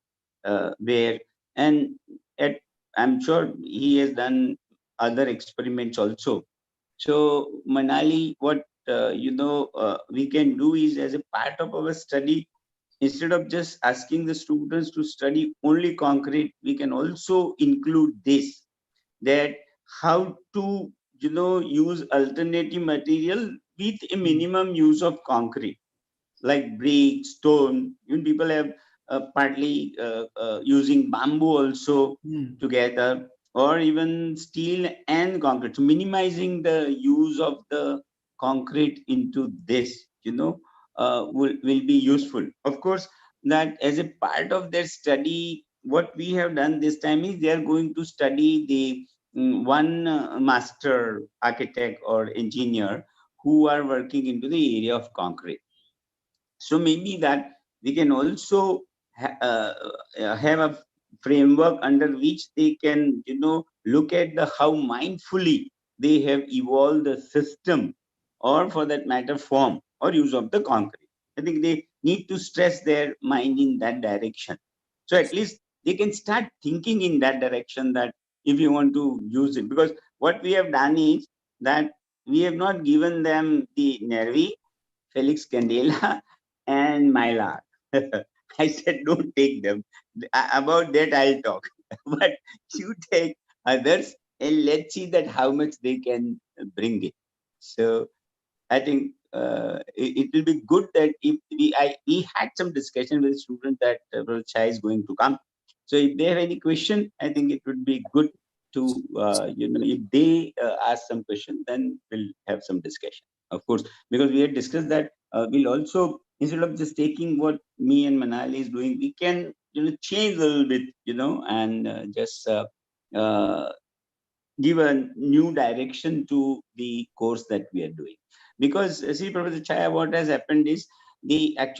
where and at, I'm sure he has done other experiments also. So Manali, what we can do is, as a part of our study, instead of just asking the students to study only concrete, we can also include this, that how to use alternative material with a minimum use of concrete, like brick, stone. Even people have partly using bamboo also together, or even steel and concrete. So minimizing the use of the concrete into this, will be useful. Of course, that as a part of their study, what we have done this time is they are going to study the one master architect or engineer who are working into the area of concrete. So maybe that we can also have a framework under which they can, look at the how mindfully they have evolved the system, or for that matter, form or use of the concrete. I think they need to stress their mind in that direction. So at least they can start thinking in that direction, that if you want to use it, because what we have done is that we have not given them the Nervi, Felix Candela, and Mylar. I said, don't take them. About that, I'll talk. But you take others and let's see that how much they can bring it. So I think it will be good that if we had some discussion with students that Chhaya is going to come. So if they have any question, I think it would be good to if they ask some question, then we'll have some discussion. Of course, because we had discussed that we'll also, instead of just taking what me and Manali is doing, we can change a little bit, and just uh, give a new direction to the course that we are doing. Because see, Professor Chhaya, what has happened is we were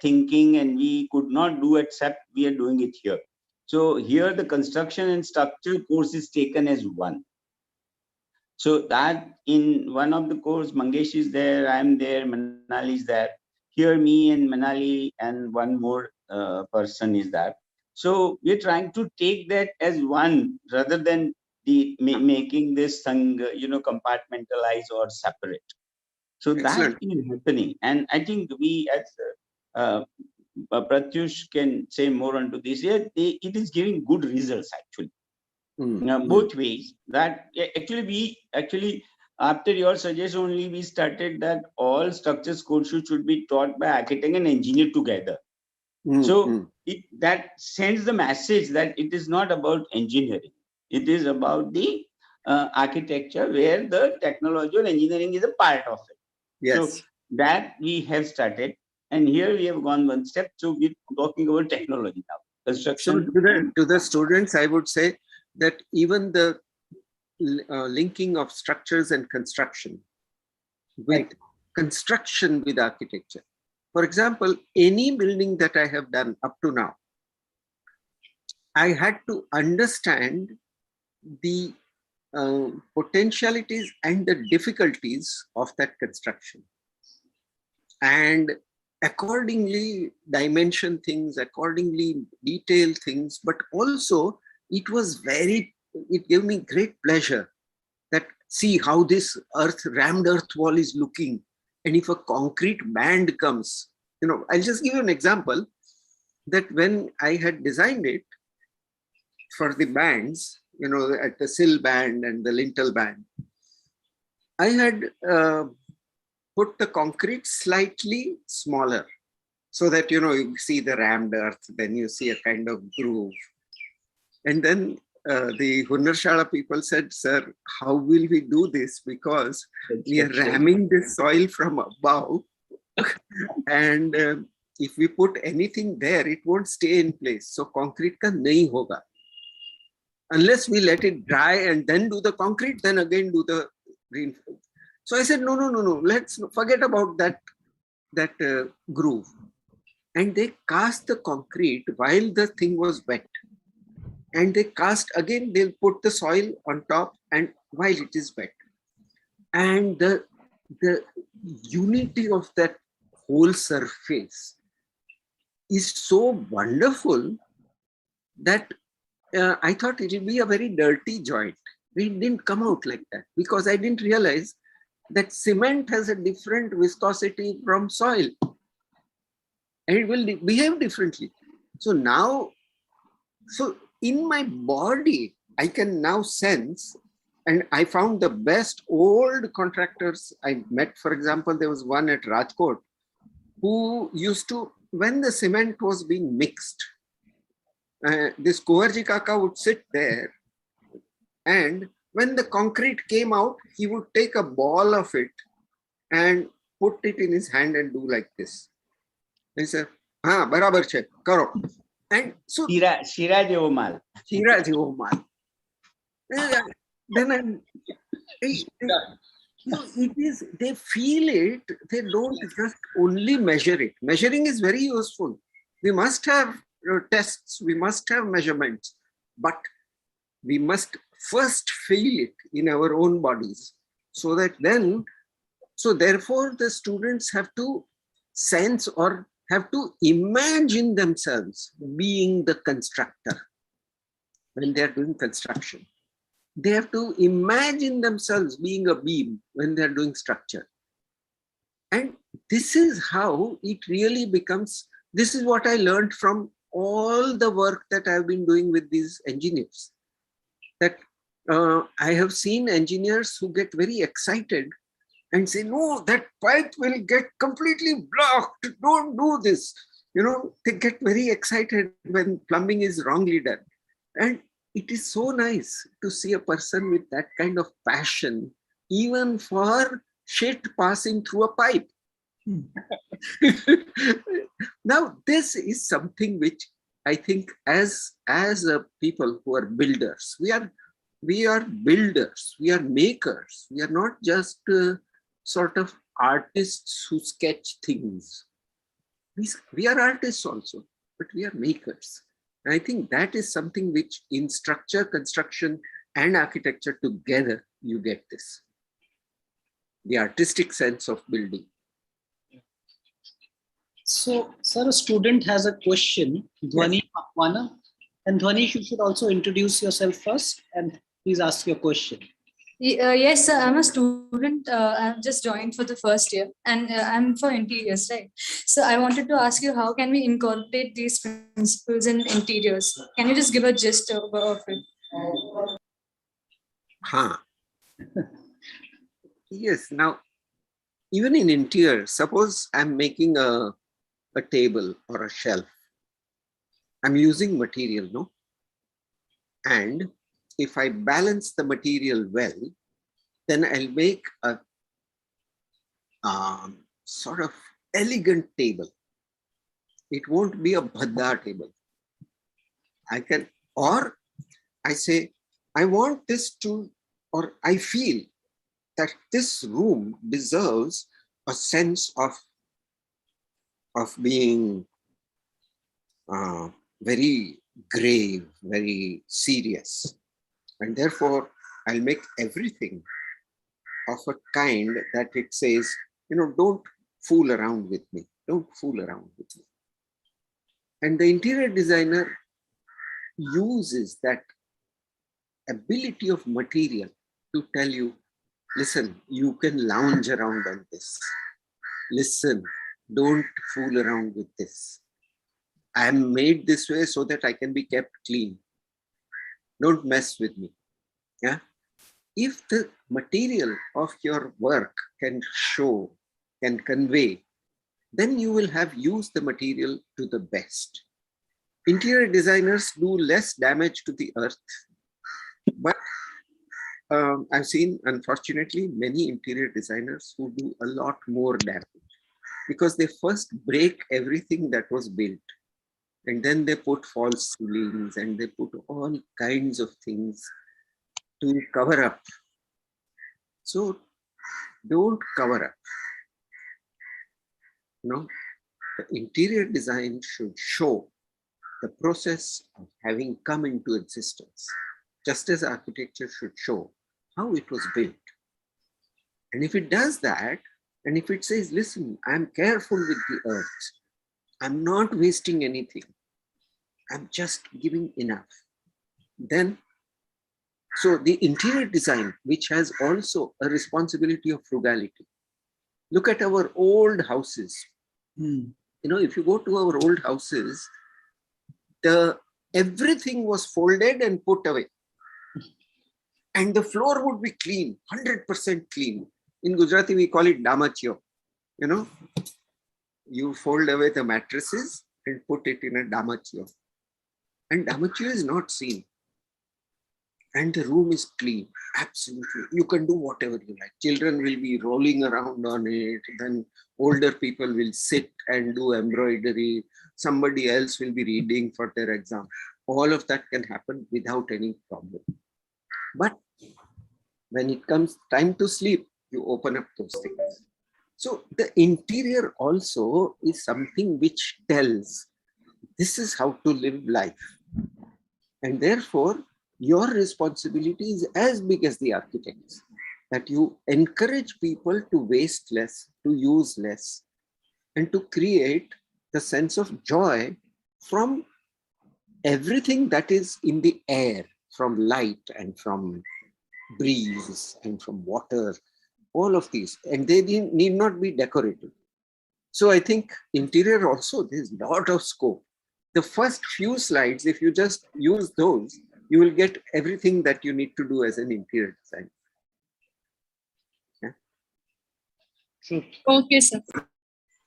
thinking and we could not do except we are doing it here. So here the construction and structure course is taken as one. So that in one of the course, Mangesh is there, I'm there, Manali is there. Here, me and Manali and one more person is there. So we're trying to take that as one rather than making this thing, compartmentalized or separate. So that Excellent. is happening. And I think we as uh, Pratyush can say more onto this. Yeah, it is giving good results actually. Both ways. That we actually, after your suggestion only, we started that all structures courses should be taught by architect and engineer together. So that sends the message that it is not about engineering, it is about the architecture, where the technology or engineering is a part of it. So Yes. that we have started, and here we have gone one step. So we're talking about technology now, So construction and to the students, I would say that even the linking of structures and construction with construction with architecture. For example, any building that I have done up to now, I had to understand the potentialities and the difficulties of that construction, and accordingly dimension things, accordingly detail things. But also it gave me great pleasure that see how this rammed earth wall is looking. And if a concrete band comes, I'll just give you an example, that when I had designed it for the bands, at the sill band and the lintel band, I had put the concrete slightly smaller so that, you see the rammed earth, then you see a kind of groove. And then the Hunnarshala people said, sir, how will we do this? Because we are ramming this soil from above And if we put anything there, it won't stay in place. So concrete ka nahi hoga. Unless we let it dry and then do the concrete, then again do the reinforcement. So I said, no, let's forget about that groove. And they cast the concrete while the thing was wet. And they cast again, they'll put the soil on top and while it is wet. And the unity of that whole surface is so wonderful that I thought it would be a very dirty joint. It didn't come out like that because I didn't realize that cement has a different viscosity from soil and it will behave differently. So now, so in my body, I can now sense, and I found the best old contractors I met. For example, there was one at Rajkot who used to, when the cement was being mixed, this Kuvarji Kaka would sit there, and when the concrete came out, he would take a ball of it and put it in his hand and do like this. He said, "Ha, barabar che, karo." And so Shira jevo mal. Shira jevo mal. Then it is, they feel it, they don't just only measure it. Measuring is very useful. We must have tests, we must have measurements, but we must first feel it in our own bodies so that then, so therefore the students have to sense or have to imagine themselves being the constructor when they are doing construction. They have to imagine themselves being a beam when they're doing structure. And this is how it really becomes, this is what I learned from all the work that I've been doing with these engineers. That I have seen engineers who get very excited and say, no, that pipe will get completely blocked. Don't do this. You know, they get very excited when plumbing is wrongly done. And it is so nice to see a person with that kind of passion, even for shit passing through a pipe. Now, this is something which I think as a people who are builders, we are builders, we are makers. We are not just sort of artists who sketch things. We are artists also, but we are makers. And I think that is something which in structure, construction, and architecture together, you get this. The artistic sense of building. So, sir, a student has a question, Dhwani Pakwana. And Dhwani, you should also introduce yourself first and please ask your question. Yes, sir. I'm a student. I've just joined for the first year and I'm for interiors, right? So I wanted to ask you, how can we incorporate these principles in interiors? Can you just give a gist of it? Yes. Now, even in interior, suppose I'm making a table or a shelf. I'm using material, no? And if I balance the material well, then I'll make a sort of elegant table. It won't be a bhadda table. I can, or I say, I want this to, or I feel that this room deserves a sense of being very grave, very serious. And therefore, I'll make everything of a kind that it says, you know, don't fool around with me. Don't fool around with me. And the interior designer uses that ability of material to tell you, listen, you can lounge around on this. Listen, don't fool around with this. I am made this way so that I can be kept clean. Don't mess with me. Yeah. If the material of your work can show, can convey, then you will have used the material to the best. Interior designers do less damage to the earth, but I've seen, unfortunately, many interior designers who do a lot more damage. because they first break everything that was built. And then they put false ceilings and they put all kinds of things to cover up. So don't cover up. No, the interior design should show the process of having come into existence, just as architecture should show how it was built. And if it does that, and if it says, listen, I'm careful with the earth, I'm not wasting anything, I'm just giving enough, then, so the interior design, which has also a responsibility of frugality. Look at our old houses. You know, if you go to our old houses, everything was folded and put away. And the floor would be clean, 100% clean. In Gujarati, we call it damachyo. You know, you fold away the mattresses and put it in a damachyo. And damachyo is not seen. And the room is clean, absolutely. You can do whatever you like. Children will be rolling around on it. Then older people will sit and do embroidery. Somebody else will be reading for their exam. All of that can happen without any problem. But when it comes time to sleep, you open up those things. So the interior also is something which tells this is how to live life. And therefore, your responsibility is as big as the architect's, that you encourage people to waste less, to use less, and to create the sense of joy from everything that is in the air, from light and from breeze and from water, all of these. And they need not be decorative. So I think interior also, there's a lot of scope. The first few slides, if you just use those, you will get everything that you need to do as an interior design. Yeah. Okay, sir.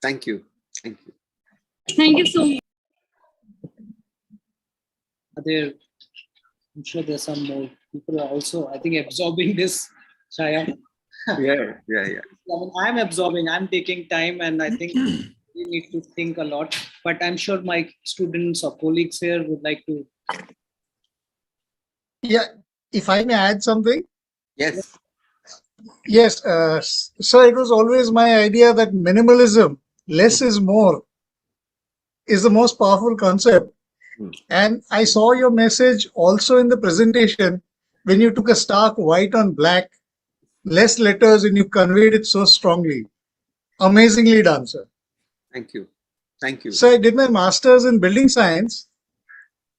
Thank you. Thank you. Thank you so much. I'm sure there's some more people are also, I think, absorbing this, Chhaya. Yeah. I mean, I'm absorbing, I'm taking time, and I think we need to think a lot. But I'm sure my students or colleagues here would like to. Yeah, if I may add something. Yes. Yes, so it was always my idea that minimalism, less is more, is the most powerful concept. And I saw your message also in the presentation when you took a stark white on black, less letters, and you conveyed it so strongly. Amazingly done, sir. Thank you. Thank you. So I did my master's in building science,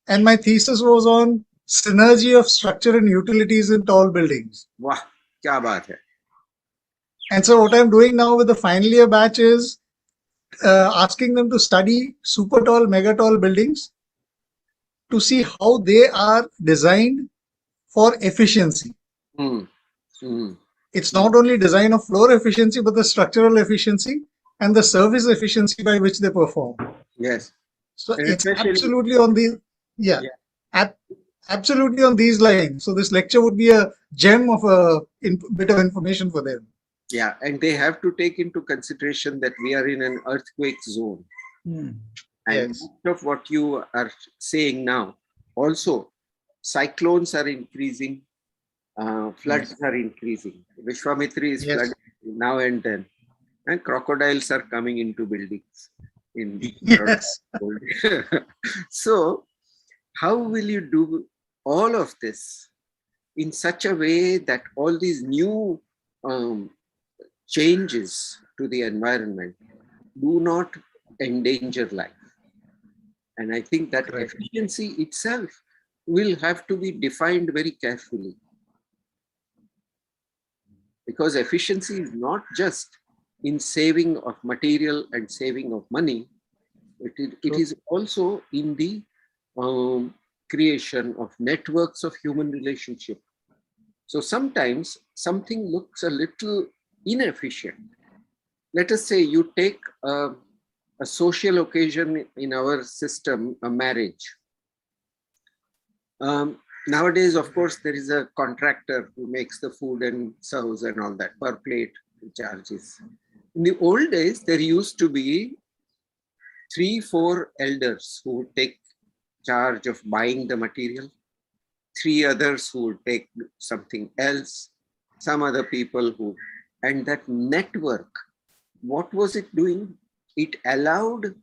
and my thesis was on synergy of structure and utilities in tall buildings. Wow, kya baat hai. And so what I'm doing now with the final year batch is asking them to study super tall, mega tall buildings to see how they are designed for efficiency. It's not only design of floor efficiency, but the structural efficiency and the service efficiency by which they perform. Yes. So And it's especially- absolutely on the, absolutely on these lines. So this lecture would be a gem of a bit of information for them. Yeah, and they have to take into consideration that we are in an earthquake zone. And Yes. most of what you are saying now, also cyclones are increasing, floods are increasing. Vishwamitri is flooding now and then, and crocodiles are coming into buildings. Yes. So, how will you do all of this in such a way that all these new changes to the environment do not endanger life? And I think that efficiency itself will have to be defined very carefully. Because efficiency is not just in saving of material and saving of money, it is also in the creation of networks of human relationship. So sometimes something looks a little inefficient. Let us say you take a social occasion in our system, a marriage. Nowadays, of course, there is a contractor who makes the food and serves and all that per plate charges. In the old days, there used to be 3-4 elders who would take charge of buying the material, 3 others who would take something else, some other people who, and that network, what was it doing? It allowed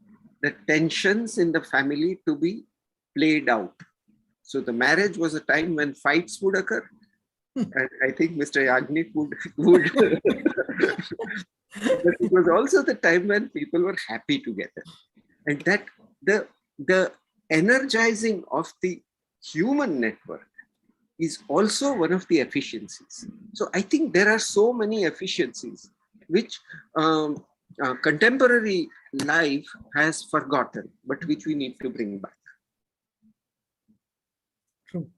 the tensions in the family to be played out. So the marriage was a time when fights would occur. And I think Mr. Yagnik would but it was also the time when people were happy together. And that the energizing of the human network is also one of the efficiencies. So I think there are so many efficiencies which contemporary life has forgotten, but which we need to bring back. True.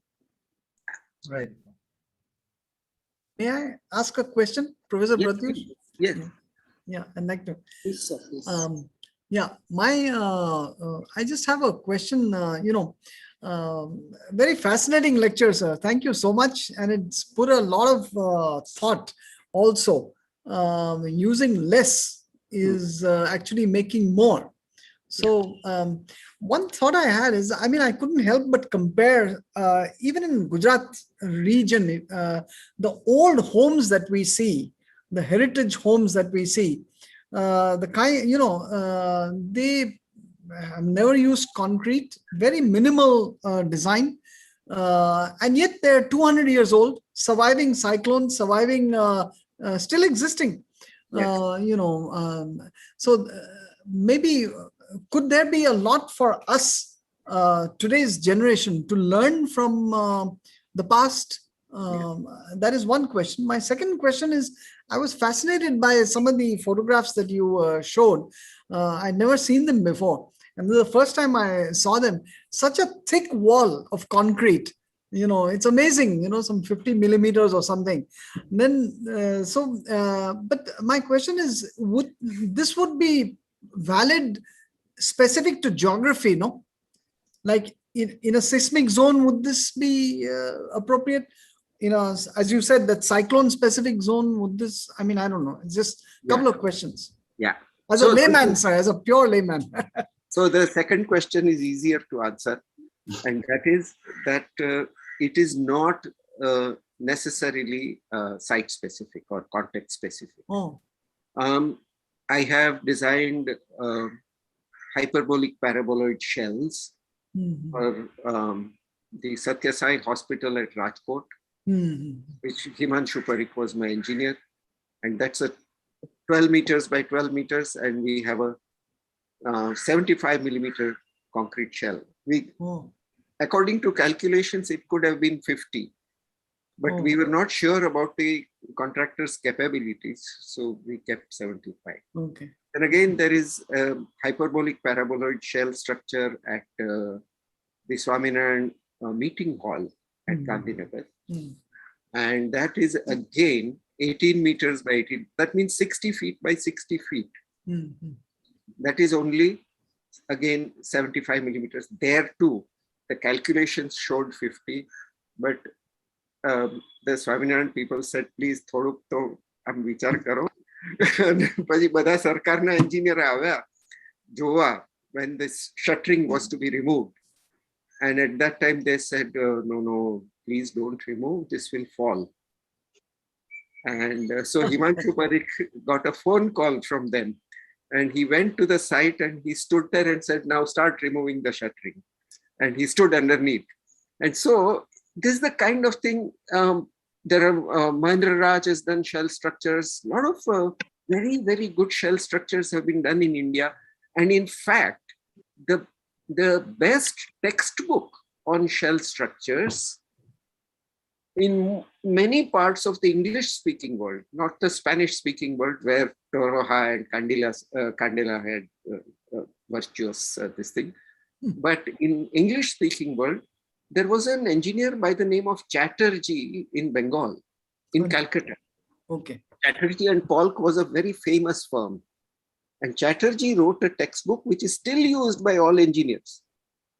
Right. May I ask a question, Professor Yes, Pratyush? yes. Yeah, I'd like to. Please, sir, please. Yeah, I just have a question. Very fascinating lecture, sir. Thank you so much, and it's put a lot of thought. Also, using less is actually making more. So one thought I had is, I mean, I couldn't help but compare, even in Gujarat region, the old homes that we see, the heritage homes that we see, the kind, they have never used concrete, very minimal design, and yet they're 200 years old, surviving cyclones, surviving, still existing. Yes. So maybe could there be a lot for us, today's generation, to learn from the past? That is one question. My second question is, I was fascinated by some of the photographs that you showed. I'd never seen them before. And the first time I saw them, such a thick wall of concrete, it's amazing, some 50 millimeters or something. And then, but my question is, this would be valid specific to geography, no? Like in a seismic zone, would this be appropriate? As you said, that cyclone specific zone, would this, I mean, I don't know. It's just a couple of questions. Yeah. As a layman, sir, as a pure layman. So the second question is easier to answer. And that is that it is not necessarily site specific or context specific. Oh. I have designed hyperbolic paraboloid shells for the Satyasai hospital at Rajkot, which Himanshu Parikh was my engineer. And that's a 12 meters by 12 meters. And we have a 75 millimeter concrete shell. According to calculations, it could have been 50, but we were not sure about the contractor's capabilities. So we kept 75. Okay. And again, there is a hyperbolic paraboloid shell structure at the Swaminarayan meeting hall at Gandhinagar. And that is again 18 meters by 18. That means 60 feet by 60 feet. That is only, again, 75 millimeters. There too, the calculations showed 50, but the Swaminarayan people said, please, thoduk to am vichar karo. પછી બધા સરકારના engineer આવ્યા જોવા when this shuttering was to be removed. And at that time they said, no, please don't remove, this will fall. And so Himanshu Parikh got a phone call from them. And he went to the site and he stood there and said, now start removing the shuttering. And he stood underneath. And so this is the kind of thing, there are, Mahendra Raj has done shell structures. A lot of very, very good shell structures have been done in India. And in fact, the best textbook on shell structures in many parts of the English-speaking world, not the Spanish-speaking world, where Torroja and Candela had virtuous this thing. But in English-speaking world, there was an engineer by the name of Chatterjee in Bengal, in Calcutta. Okay. Chatterjee and Polk was a very famous firm. And Chatterjee wrote a textbook which is still used by all engineers.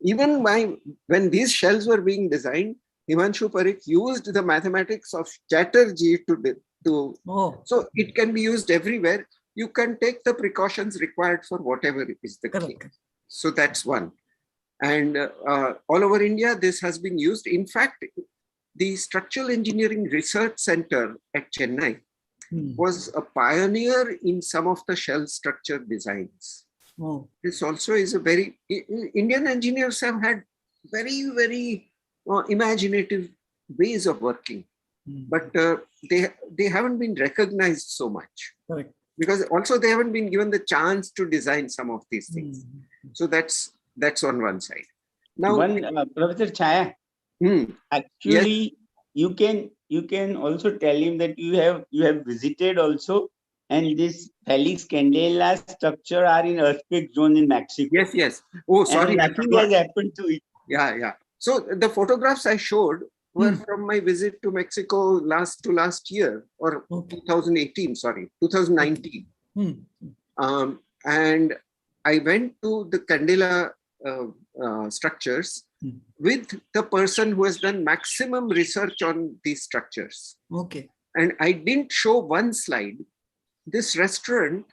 Even when these shells were being designed, Himanshu Parikh used the mathematics of Chatterjee to so it can be used everywhere. you can take the precautions required for whatever is the case. Correct. So that's one. And all over India, this has been used. In fact, the Structural Engineering Research Center at Chennai was a pioneer in some of the shell structure designs. Oh. This also is a very, Indian engineers have had very, very imaginative ways of working, but they haven't been recognized so much. Correct. Because also they haven't been given the chance to design some of these things. So that's on one side. Now, Professor Chhaya, actually, you can also tell him that you have visited also, and this Helix Candela structure are in earthquake zone in Mexico. Yes. Oh, sorry. And nothing has happened to it. Yeah. So the photographs I showed were from my visit to Mexico last year, or 2019. And I went to the Candela structures with the person who has done maximum research on these structures. Okay. And I didn't show one slide. This restaurant,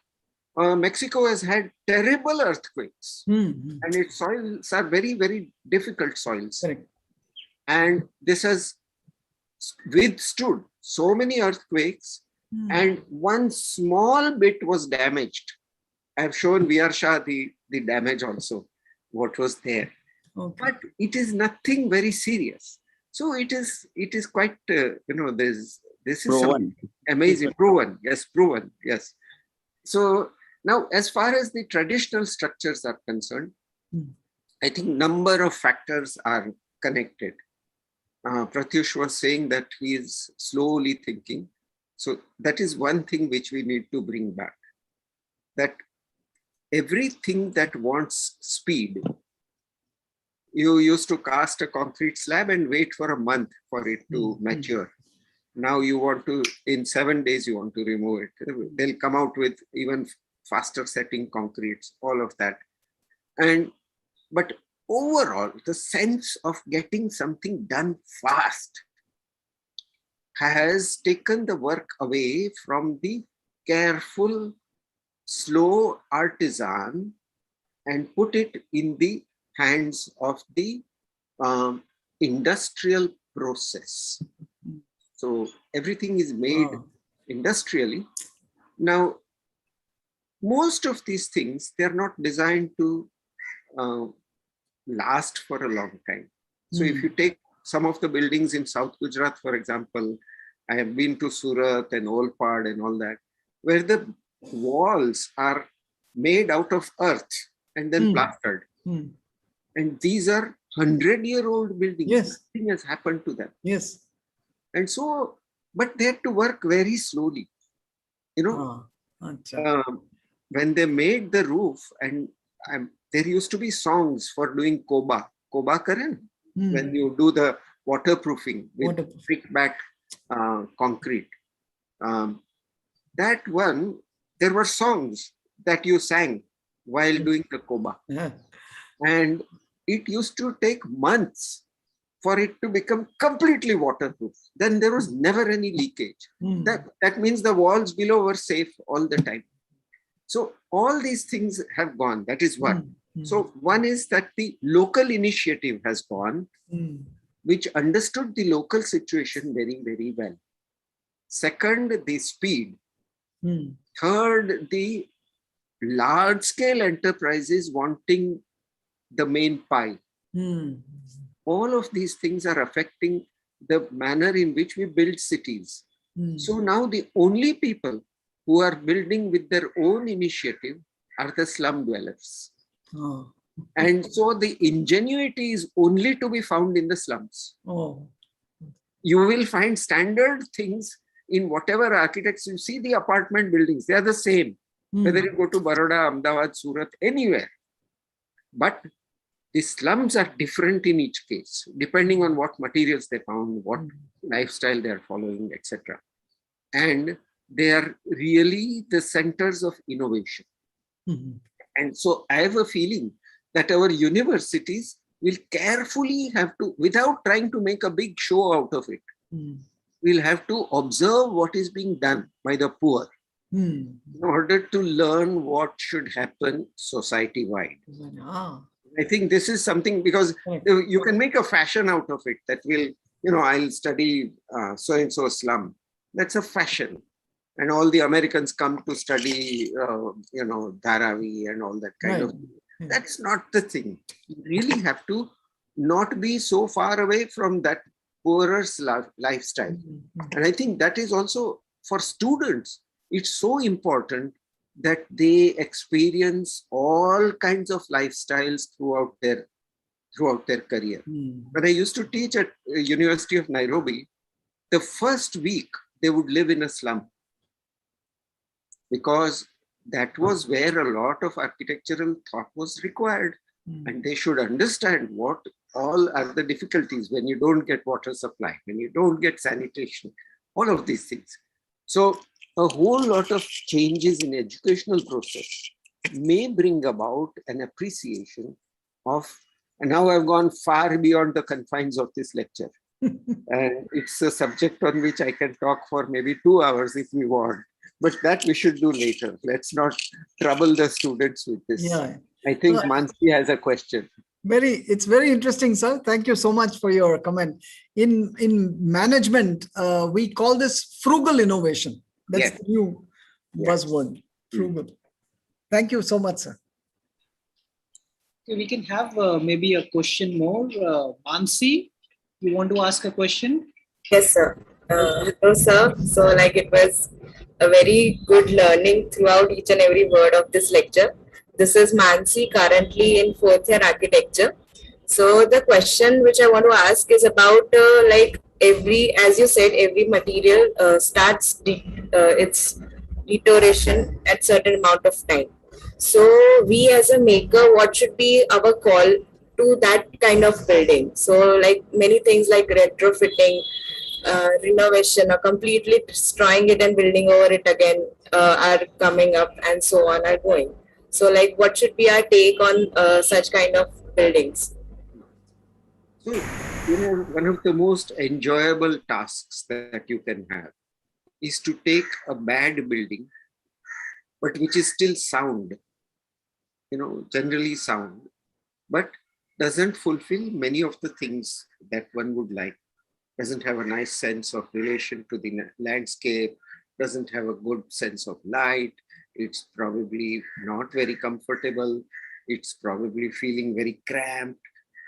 Mexico has had terrible earthquakes, and its soils are very, very difficult soils. Correct. And this has withstood so many earthquakes, and one small bit was damaged. I've shown VR Shah the damage also, what was there. Okay. But it is nothing very serious. So it is quite, this is proven. Amazing. Proven. Yes. So now, as far as the traditional structures are concerned, I think number of factors are connected. Pratyush was saying that he is slowly thinking. So that is one thing which we need to bring back. That everything that wants speed, you used to cast a concrete slab and wait for a month for it to mature. Now you want to, in 7 days, you want to remove it. They'll come out with even faster setting concretes, all of that. But overall, the sense of getting something done fast has taken the work away from the careful, slow artisan and put it in the hands of the industrial process. So everything is made industrially. Now, most of these things, they're not designed to last for a long time. So if you take some of the buildings in South Gujarat, for example, I have been to Surat and Olpad and all that, where the walls are made out of earth and then plastered. And these are 100-year-old buildings. Yes. Nothing has happened to them. Yes. And so, but they had to work very slowly. When they made the roof, and there used to be songs for doing koba Karan, when you do the waterproofing with brick-backed concrete. That one, there were songs that you sang while doing the koba. Yeah. And it used to take months for it to become completely waterproof. Then there was never any leakage. That means the walls below were safe all the time. So all these things have gone. That is one. So one is that the local initiative has gone, which understood the local situation very, very well. Second, the speed. Third, the large-scale enterprises wanting the main pie. All of these things are affecting the manner in which we build cities. So now the only people who are building with their own initiative are the slum dwellers. And so the ingenuity is only to be found in the slums. You will find standard things in whatever architects you see. The apartment buildings, they are the same, whether you go to Baroda, Ahmedabad, Surat, anywhere. But the slums are different in each case, depending on what materials they found, what lifestyle they are following, etc. And they are really the centers of innovation. And so I have a feeling that our universities will carefully have to, without trying to make a big show out of it, we'll have to observe what is being done by the poor Hmm. in order to learn what should happen society-wide. Ah, I think this is something, because correct. you can make a fashion out of it, that will, I'll study so-and-so slum. That's a fashion. And all the Americans come to study, Dharavi and all that kind Right. of. That's not the thing. You really have to not be so far away from that poorer lifestyle. Mhm. And I think that is also for students. It's so important that they experience all kinds of lifestyles throughout their career. Hmm. When I used to teach at University of Nairobi, the first week they would live in a slum, because that was where a lot of architectural thought was required. And they should understand what all are the difficulties when you don't get water supply, when you don't get sanitation, all of these things. So a whole lot of changes in educational process may bring about an appreciation of, and now I've gone far beyond the confines of this lecture. And it's a subject on which I can talk for maybe 2 hours if we want, but that we should do later. Let's not trouble the students with this. Yeah. I think Mansi has a question. It's very interesting, sir. Thank you so much for your comment. In management, we call this frugal innovation. That's Yes. the new buzzword, frugal. Thank you so much, sir. Okay, we can have maybe a question more. Mansi, you want to ask a question? Yes, sir. Hello, sir. So, it was a very good learning throughout each and every word of this lecture. This is Mansi, currently in 4th year architecture. So, the question which I want to ask is about as you said, every material starts its deterioration at certain amount of time. So, we as a maker, what should be our call to that kind of building? So, many things like retrofitting, renovation, or completely destroying it and building over it again are coming up, and so on are going. So, what should be our take on such kind of buildings? So, one of the most enjoyable tasks that you can have is to take a bad building, but which is still sound, generally sound, but doesn't fulfill many of the things that one would like. Doesn't have a nice sense of relation to the landscape, doesn't have a good sense of light, it's probably not very comfortable, it's probably feeling very cramped,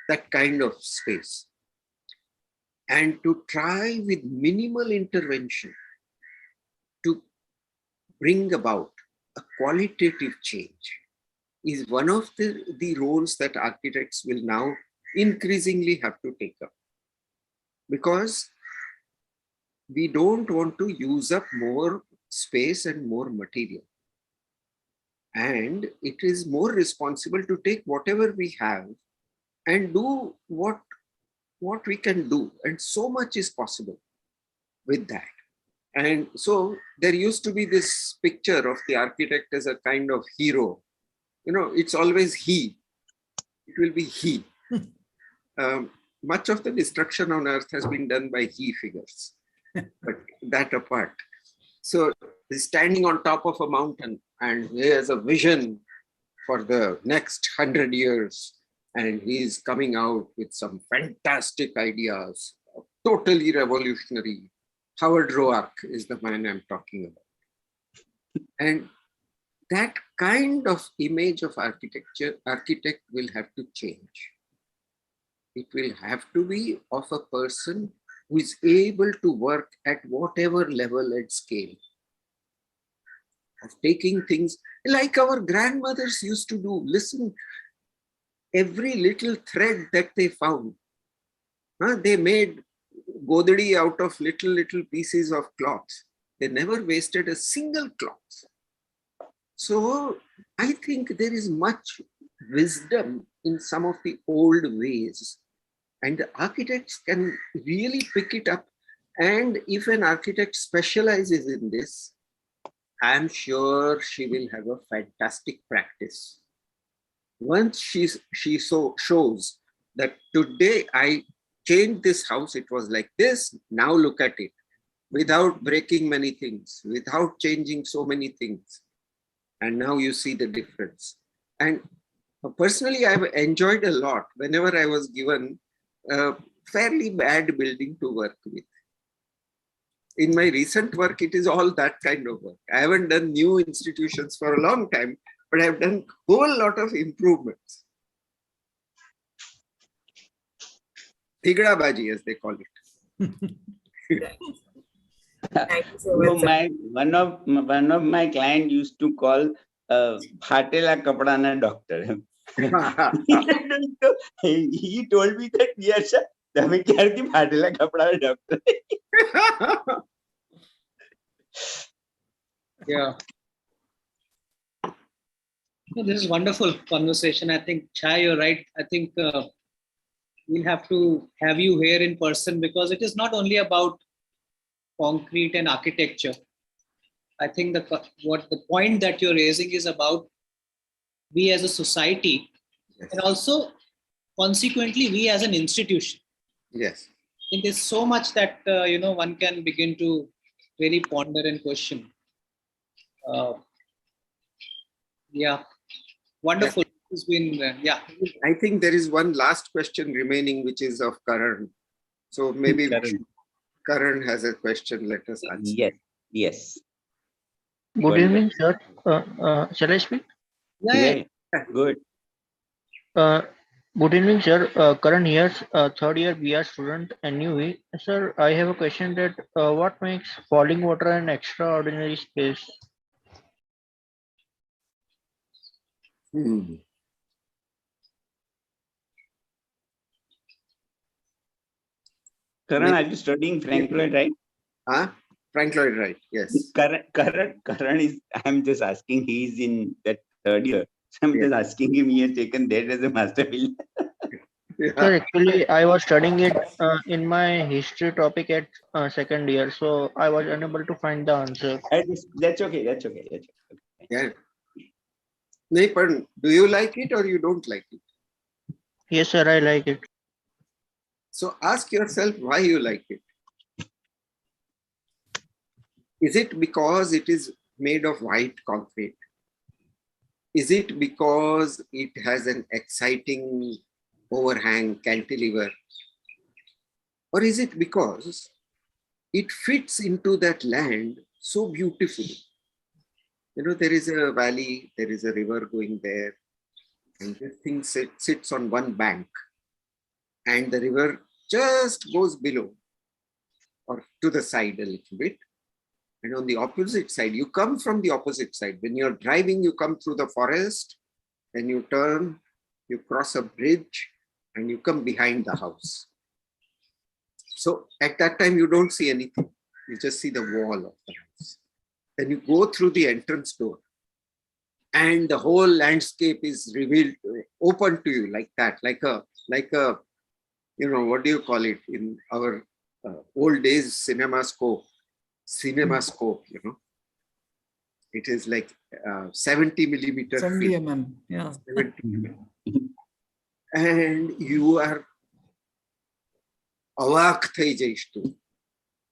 that kind of space. And to try with minimal intervention to bring about a qualitative change is one of the roles that architects will now increasingly have to take up. Because we don't want to use up more space and more material. And it is more responsible to take whatever we have and do what we can do. And so much is possible with that. And so there used to be this picture of the architect as a kind of hero. It's always he. It will be he. Much of the destruction on earth has been done by he figures, but that apart. So he's standing on top of a mountain and he has a vision for the next 100 years. And he's coming out with some fantastic ideas, totally revolutionary. Howard Roark is the man I'm talking about. And that kind of image of architect will have to change. It will have to be of a person who is able to work at whatever level and scale. Of taking things like our grandmothers used to do. Listen, every little thread that they found, they made godadi out of little pieces of cloth. They never wasted a single cloth. So I think there is much wisdom in some of the old ways, and the architects can really pick it up. And if an architect specializes in this, I'm sure she will have a fantastic practice. Once she shows that today I changed this house, it was like this, now look at it. without breaking many things, without changing so many things. And now you see the difference. And personally, I've enjoyed a lot whenever I was given a fairly bad building to work with. In my recent work, it is all that kind of work. I haven't done new institutions for a long time, but I've done a whole lot of improvements. Tigdabaji, as they call it. Thank you so No, much. one of my client used to call Phatela Kapadana doctor. He told me that yes, sir, તમે ક્યારથી ફાટેલા કપડા doctor. Yeah. No, this is wonderful conversation. I think, Chhaya, you're right. I think we'll have to have you here in person, because it is not only about concrete and architecture. I think what the point that you're raising is about we as a society, Yes. and also consequently we as an institution. Yes. I think there's so much that one can begin to really ponder and question. Yeah, wonderful. It's been yeah. I think there is one last question remaining, which is of Karan. So maybe Karan has a question. Let us answer. Yes, yes. Good evening, sir. Shall I speak? Yeah. Good. Good evening, sir. Current year's third year BR student and newbie. Sir, I have a question that what makes falling water an extraordinary space? Karan, are you studying Franklin, right? Huh? Franklin, right? Yes. Karan is, I'm just asking, he's in that third year. So I'm just asking him, he has taken that as a master builder. Sir, actually, I was studying it in my history topic at second year, so I was unable to find the answer. That's okay. That's okay. Yeah. Napan, do you like it or you don't like it? Yes, sir, I like it. So ask yourself why you like it. Is it because it is made of white concrete? Is it because it has an exciting overhang cantilever? Or is it because it fits into that land so beautifully? There is a valley, there is a river going there, and this thing sits on one bank, and the river just goes below or to the side a little bit. And on the opposite side, you come from the opposite side. When you're driving, you come through the forest, then you turn, you cross a bridge, and you come behind the house. So at that time, you don't see anything. You just see the wall of the house. Then you go through the entrance door, and the whole landscape is revealed, open to you like that, like a, what do you call it in our old days, cinemascope. It is like 70 millimeter 70 film. mm. Yeah. 70 mm. And you are awak thai jaish tu.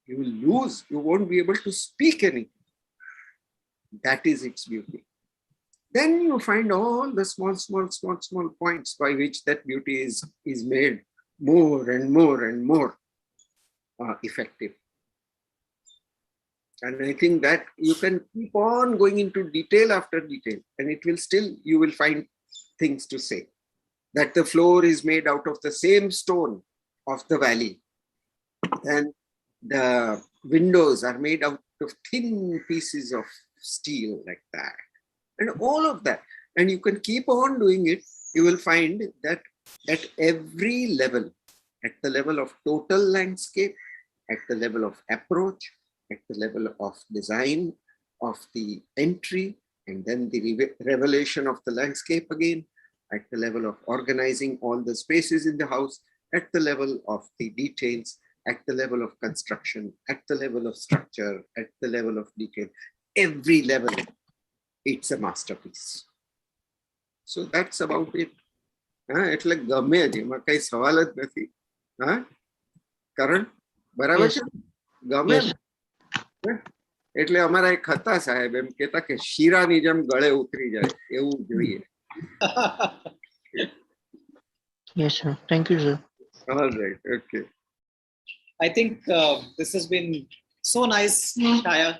You will lose. You won't be able to speak anything. That is its beauty. Then you find all the small points by which that beauty is made more and more effective. And I think that you can keep on going into detail after detail, and you will find things to say. That the floor is made out of the same stone of the valley, and the windows are made out of thin pieces of steel like that, and all of that. And you can keep on doing it. You will find that at every level, at the level of total landscape, at the level of approach, at the level of design, of the entry, and then the revelation of the landscape again, at the level of organizing all the spaces in the house, at the level of the details, at the level of construction, at the level of structure, at the level of detail, every level, it's a masterpiece. So that's about it. એટલે ગમે જ એમાં કઈ સવાલ જ નથી. Karan, બરાબર છે? ગમે? એટલે અમારા એક હતા સાહેબ એમ કહેતા કે શીરાની જેમ ગળે ઉતરી જાય એવું જોઈએ. Yes, sir. Thank you, sir. All right, okay. I think this has been so nice, Chhaya.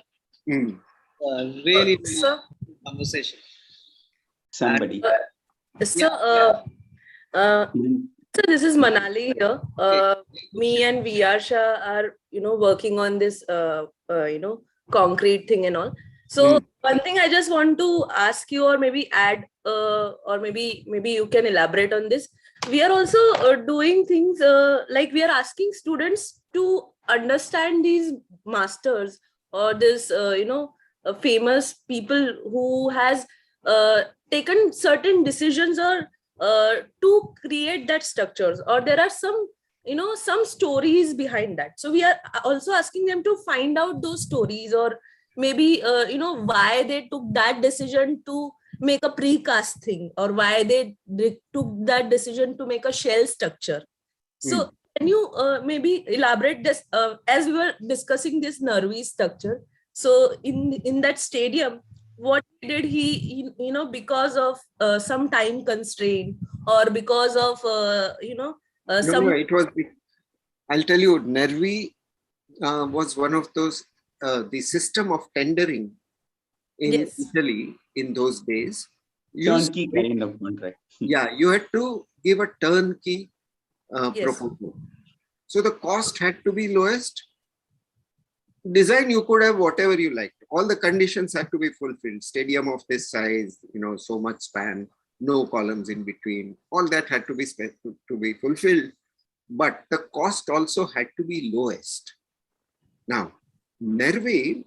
Really, So, conversation. Somebody. so, so this is Manali here. Me and Viyarsha are, working on this, concrete thing and all. So one thing I just want to ask you, or maybe add, or maybe you can elaborate on this. We are also doing things like we are asking students to understand these masters or this, famous people who has taken certain decisions or to create that structures, or there are some some stories behind that. So we are also asking them to find out those stories, or maybe why they took that decision to make a precast thing, or why they took that decision to make a shell structure. So can you maybe elaborate this as we were discussing this Nervi structure? So in that stadium, what did he because of some time constraint, or because of some No, it was, I'll tell you, Nervi was one of those, the system of tendering in Yes. Italy in those days. Turnkey kind of contract. Yeah, you had to give a turnkey Yes. proposal. So the cost had to be lowest. Design, you could have whatever you liked. All the conditions had to be fulfilled. Stadium of this size, so much span, no columns in between. All that had to be fulfilled. But the cost also had to be lowest. Now, Nervi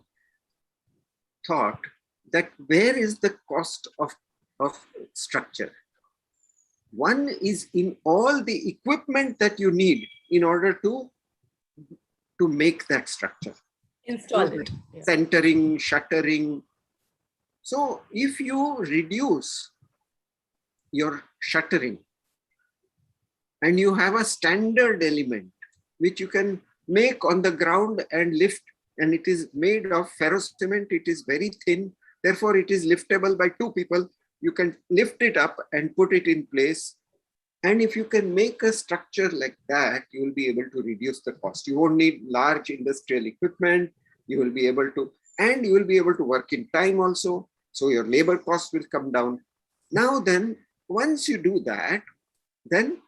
thought that where is the cost of structure? One is in all the equipment that you need in order to make that structure. Install it. Yeah. Centering, shuttering. So if you reduce your shuttering and you have a standard element which you can make on the ground and lift, and it is made of ferrocement, it is very thin, therefore it is liftable by two people. You can lift it up and put it in place. And if you can make a structure like that, you will be able to reduce the cost. You won't need large industrial equipment. You will be able to, and you will be able to work in time also. So your labor cost will come down. Now then, once you do that, then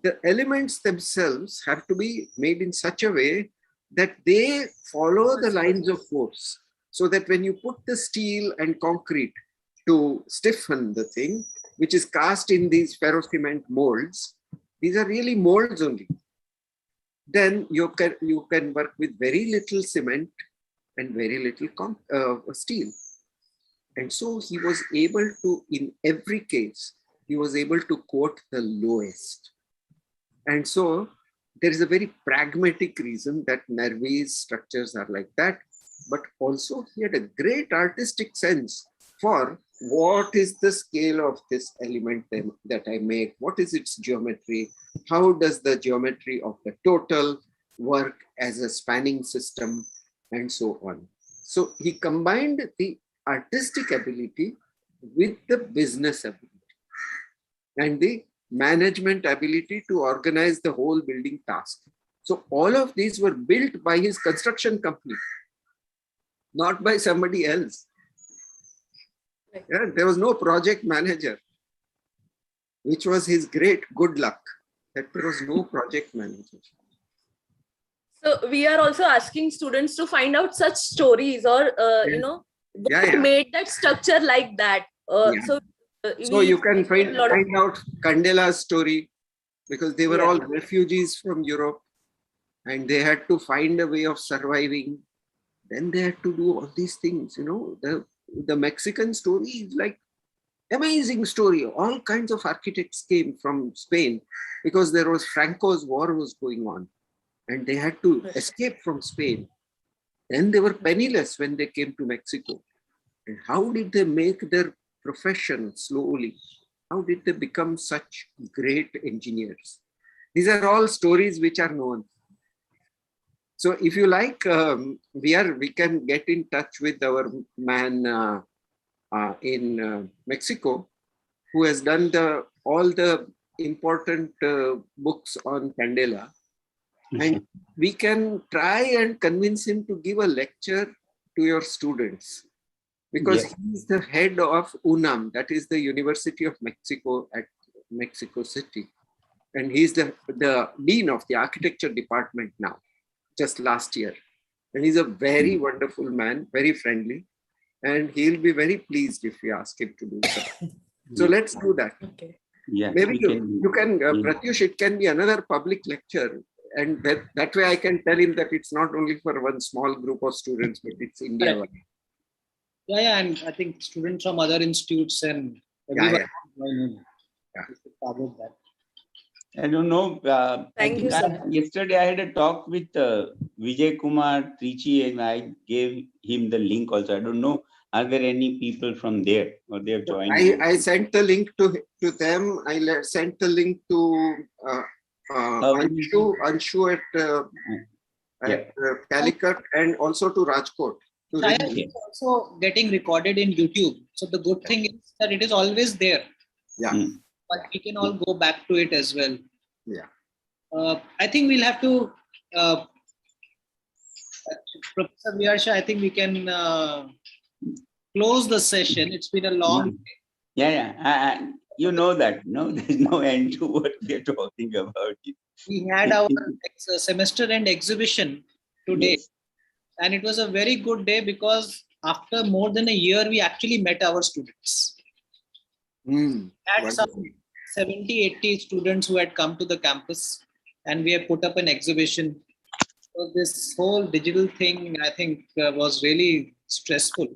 the elements themselves have to be made in such a way that they follow the lines of force. So that when you put the steel and concrete to stiffen the thing, which is cast in these ferrocement molds, these are really molds only. Then you can work with very little cement and very little steel. And so he was able to, in every case, he was able to quote the lowest. And so there is a very pragmatic reason that Nervi's structures are like that, but also he had a great artistic sense for what is the scale of this element that I make, what is its geometry, how does the geometry of the total work as a spanning system, and so on. So he combined the artistic ability with the business ability and the management ability to organize the whole building task. So all of these were built by his construction company, not by somebody else. Yeah, there was no project manager, which was his great good luck, that there was no project manager. So we are also asking students to find out such stories, or what made that structure like that. So you can find out Candela's story, because they were all refugees from Europe and they had to find a way of surviving. Then they had to do all these things, the Mexican story is like amazing story. All kinds of architects came from Spain because there was Franco's war was going on and they had to escape from Spain. Then they were penniless when they came to Mexico. And how did they make their profession slowly? How did they become such great engineers? These are all stories which are known. So if you like, we can get in touch with our man in Mexico, who has done all the important books on Candela. And we can try and convince him to give a lecture to your students, because he's the head of UNAM, that is the University of Mexico at Mexico City. And he's the dean of the architecture department now, just last year. And he's a very wonderful man, very friendly. And he'll be very pleased if we ask him to do so. So let's do that. Okay. Yeah, Maybe you can, Pratyush, it can be another public lecture. And that way I can tell him that it's not only for one small group of students, but it's India. Correct. Yeah, and I think students from other institutes and Yeah. that. I don't know. Thank you, sir. Yesterday I had a talk with Vijay Kumar Trichi, and I gave him the link also. I don't know, are there any people from there or they have joined? I sent the link to them. I sent the link to Anshu at Calicut, and also to Rajkot. Chhaya is also getting recorded in YouTube. So the good thing is that it is always there. Yeah. But we can all go back to it as well. Yeah. I think we'll have to, Professor Viyarsha, I think we can close the session. It's been a long day. Yeah. You know that, no? There's no end to what we are talking about. We had our semester end exhibition today. Yes. And it was a very good day because after more than a year, we actually met our students. Had some 70, 80 students who had come to the campus, and we have put up an exhibition. So this whole digital thing, I think, was really stressful.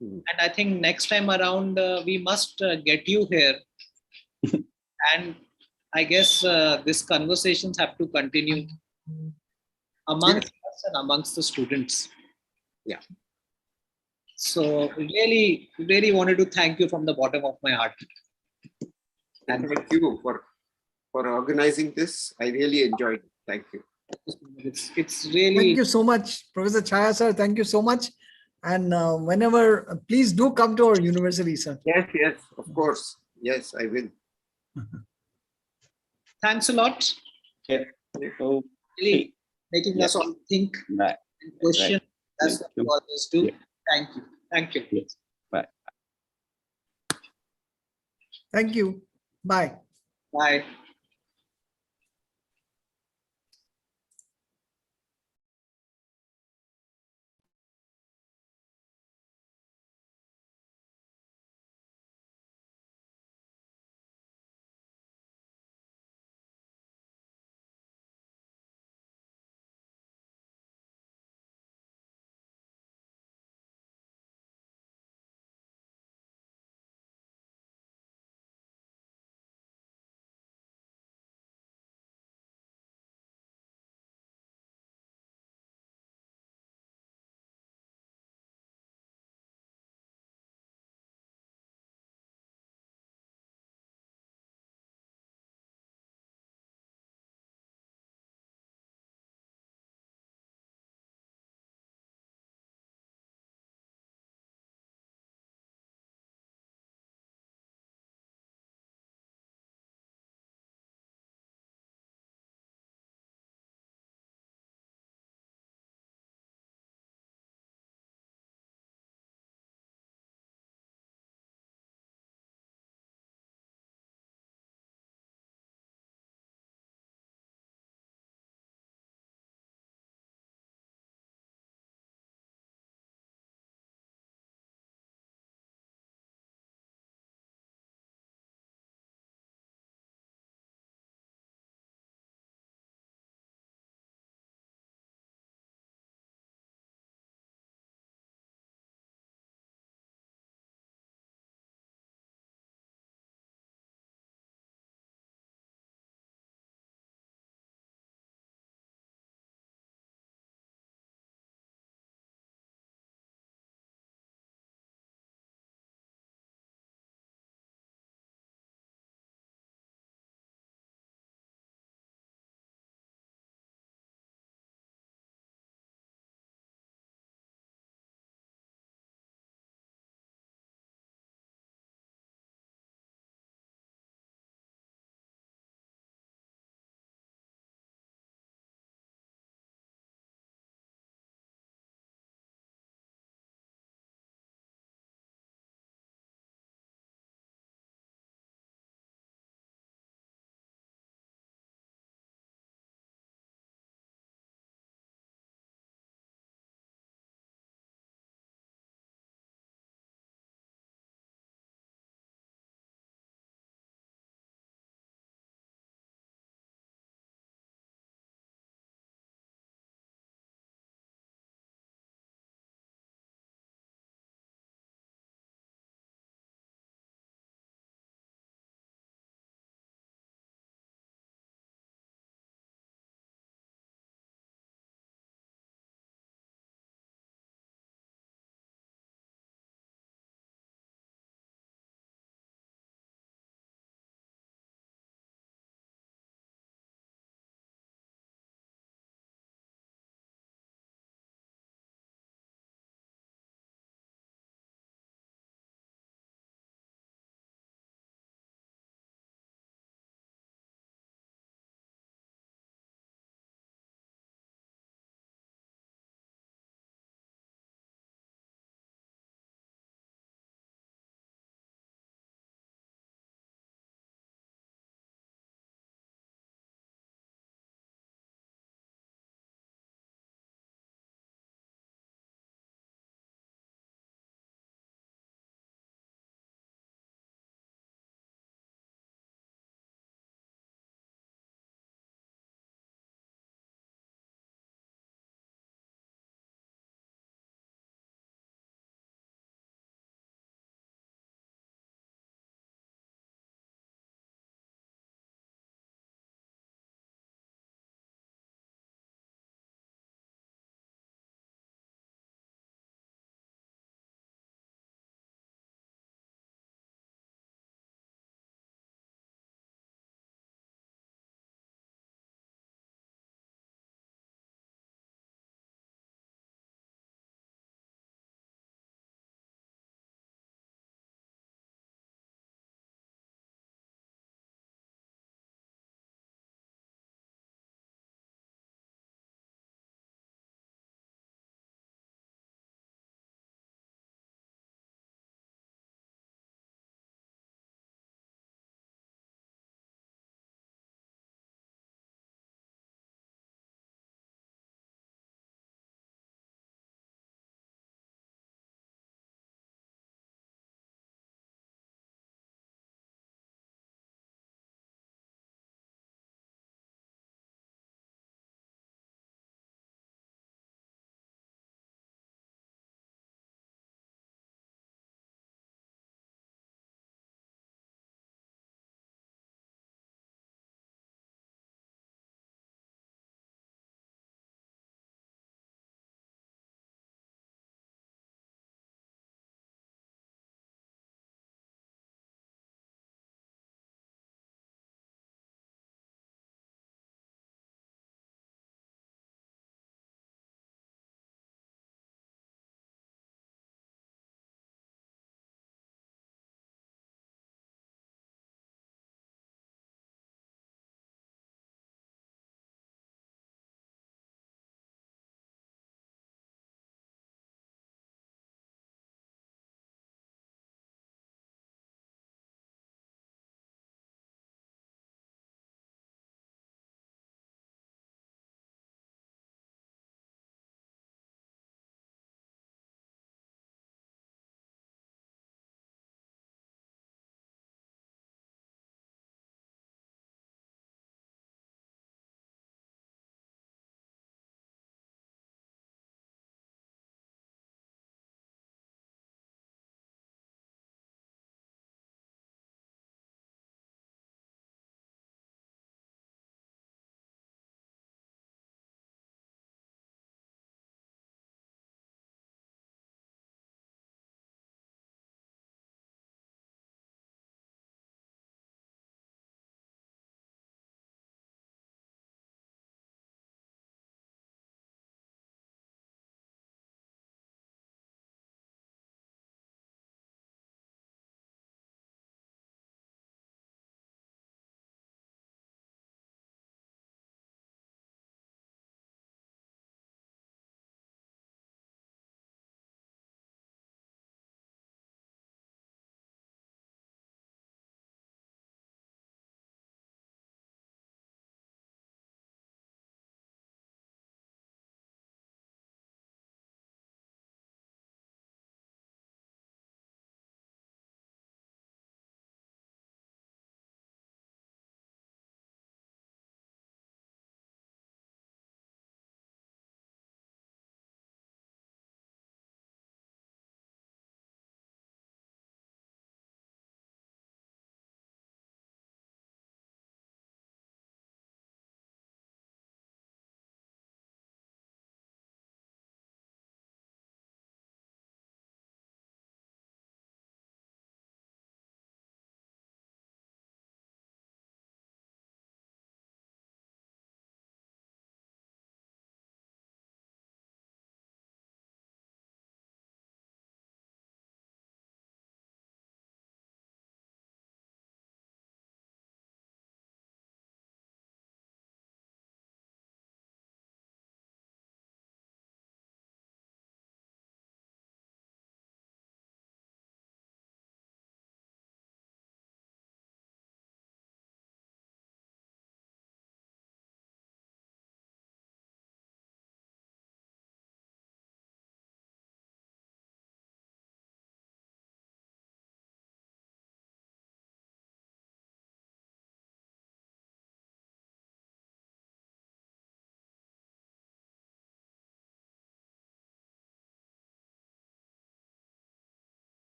And I think next time around, we must get you here. And I guess these conversations have to continue amongst us and amongst the students. Yeah. So really, really wanted to thank you from the bottom of my heart. And thank you for organizing this. I really enjoyed it. Thank you. It's really. Thank you so much, Professor Chhaya, sir. Thank you so much. And whenever, please do come to our university, sir. Yes, of course. Yes, I will. Thanks a lot. Yeah. So, Really making us all think and question. That's what we always do. Thank you. Thank you. Yes. Bye. Thank you. Bye. Bye.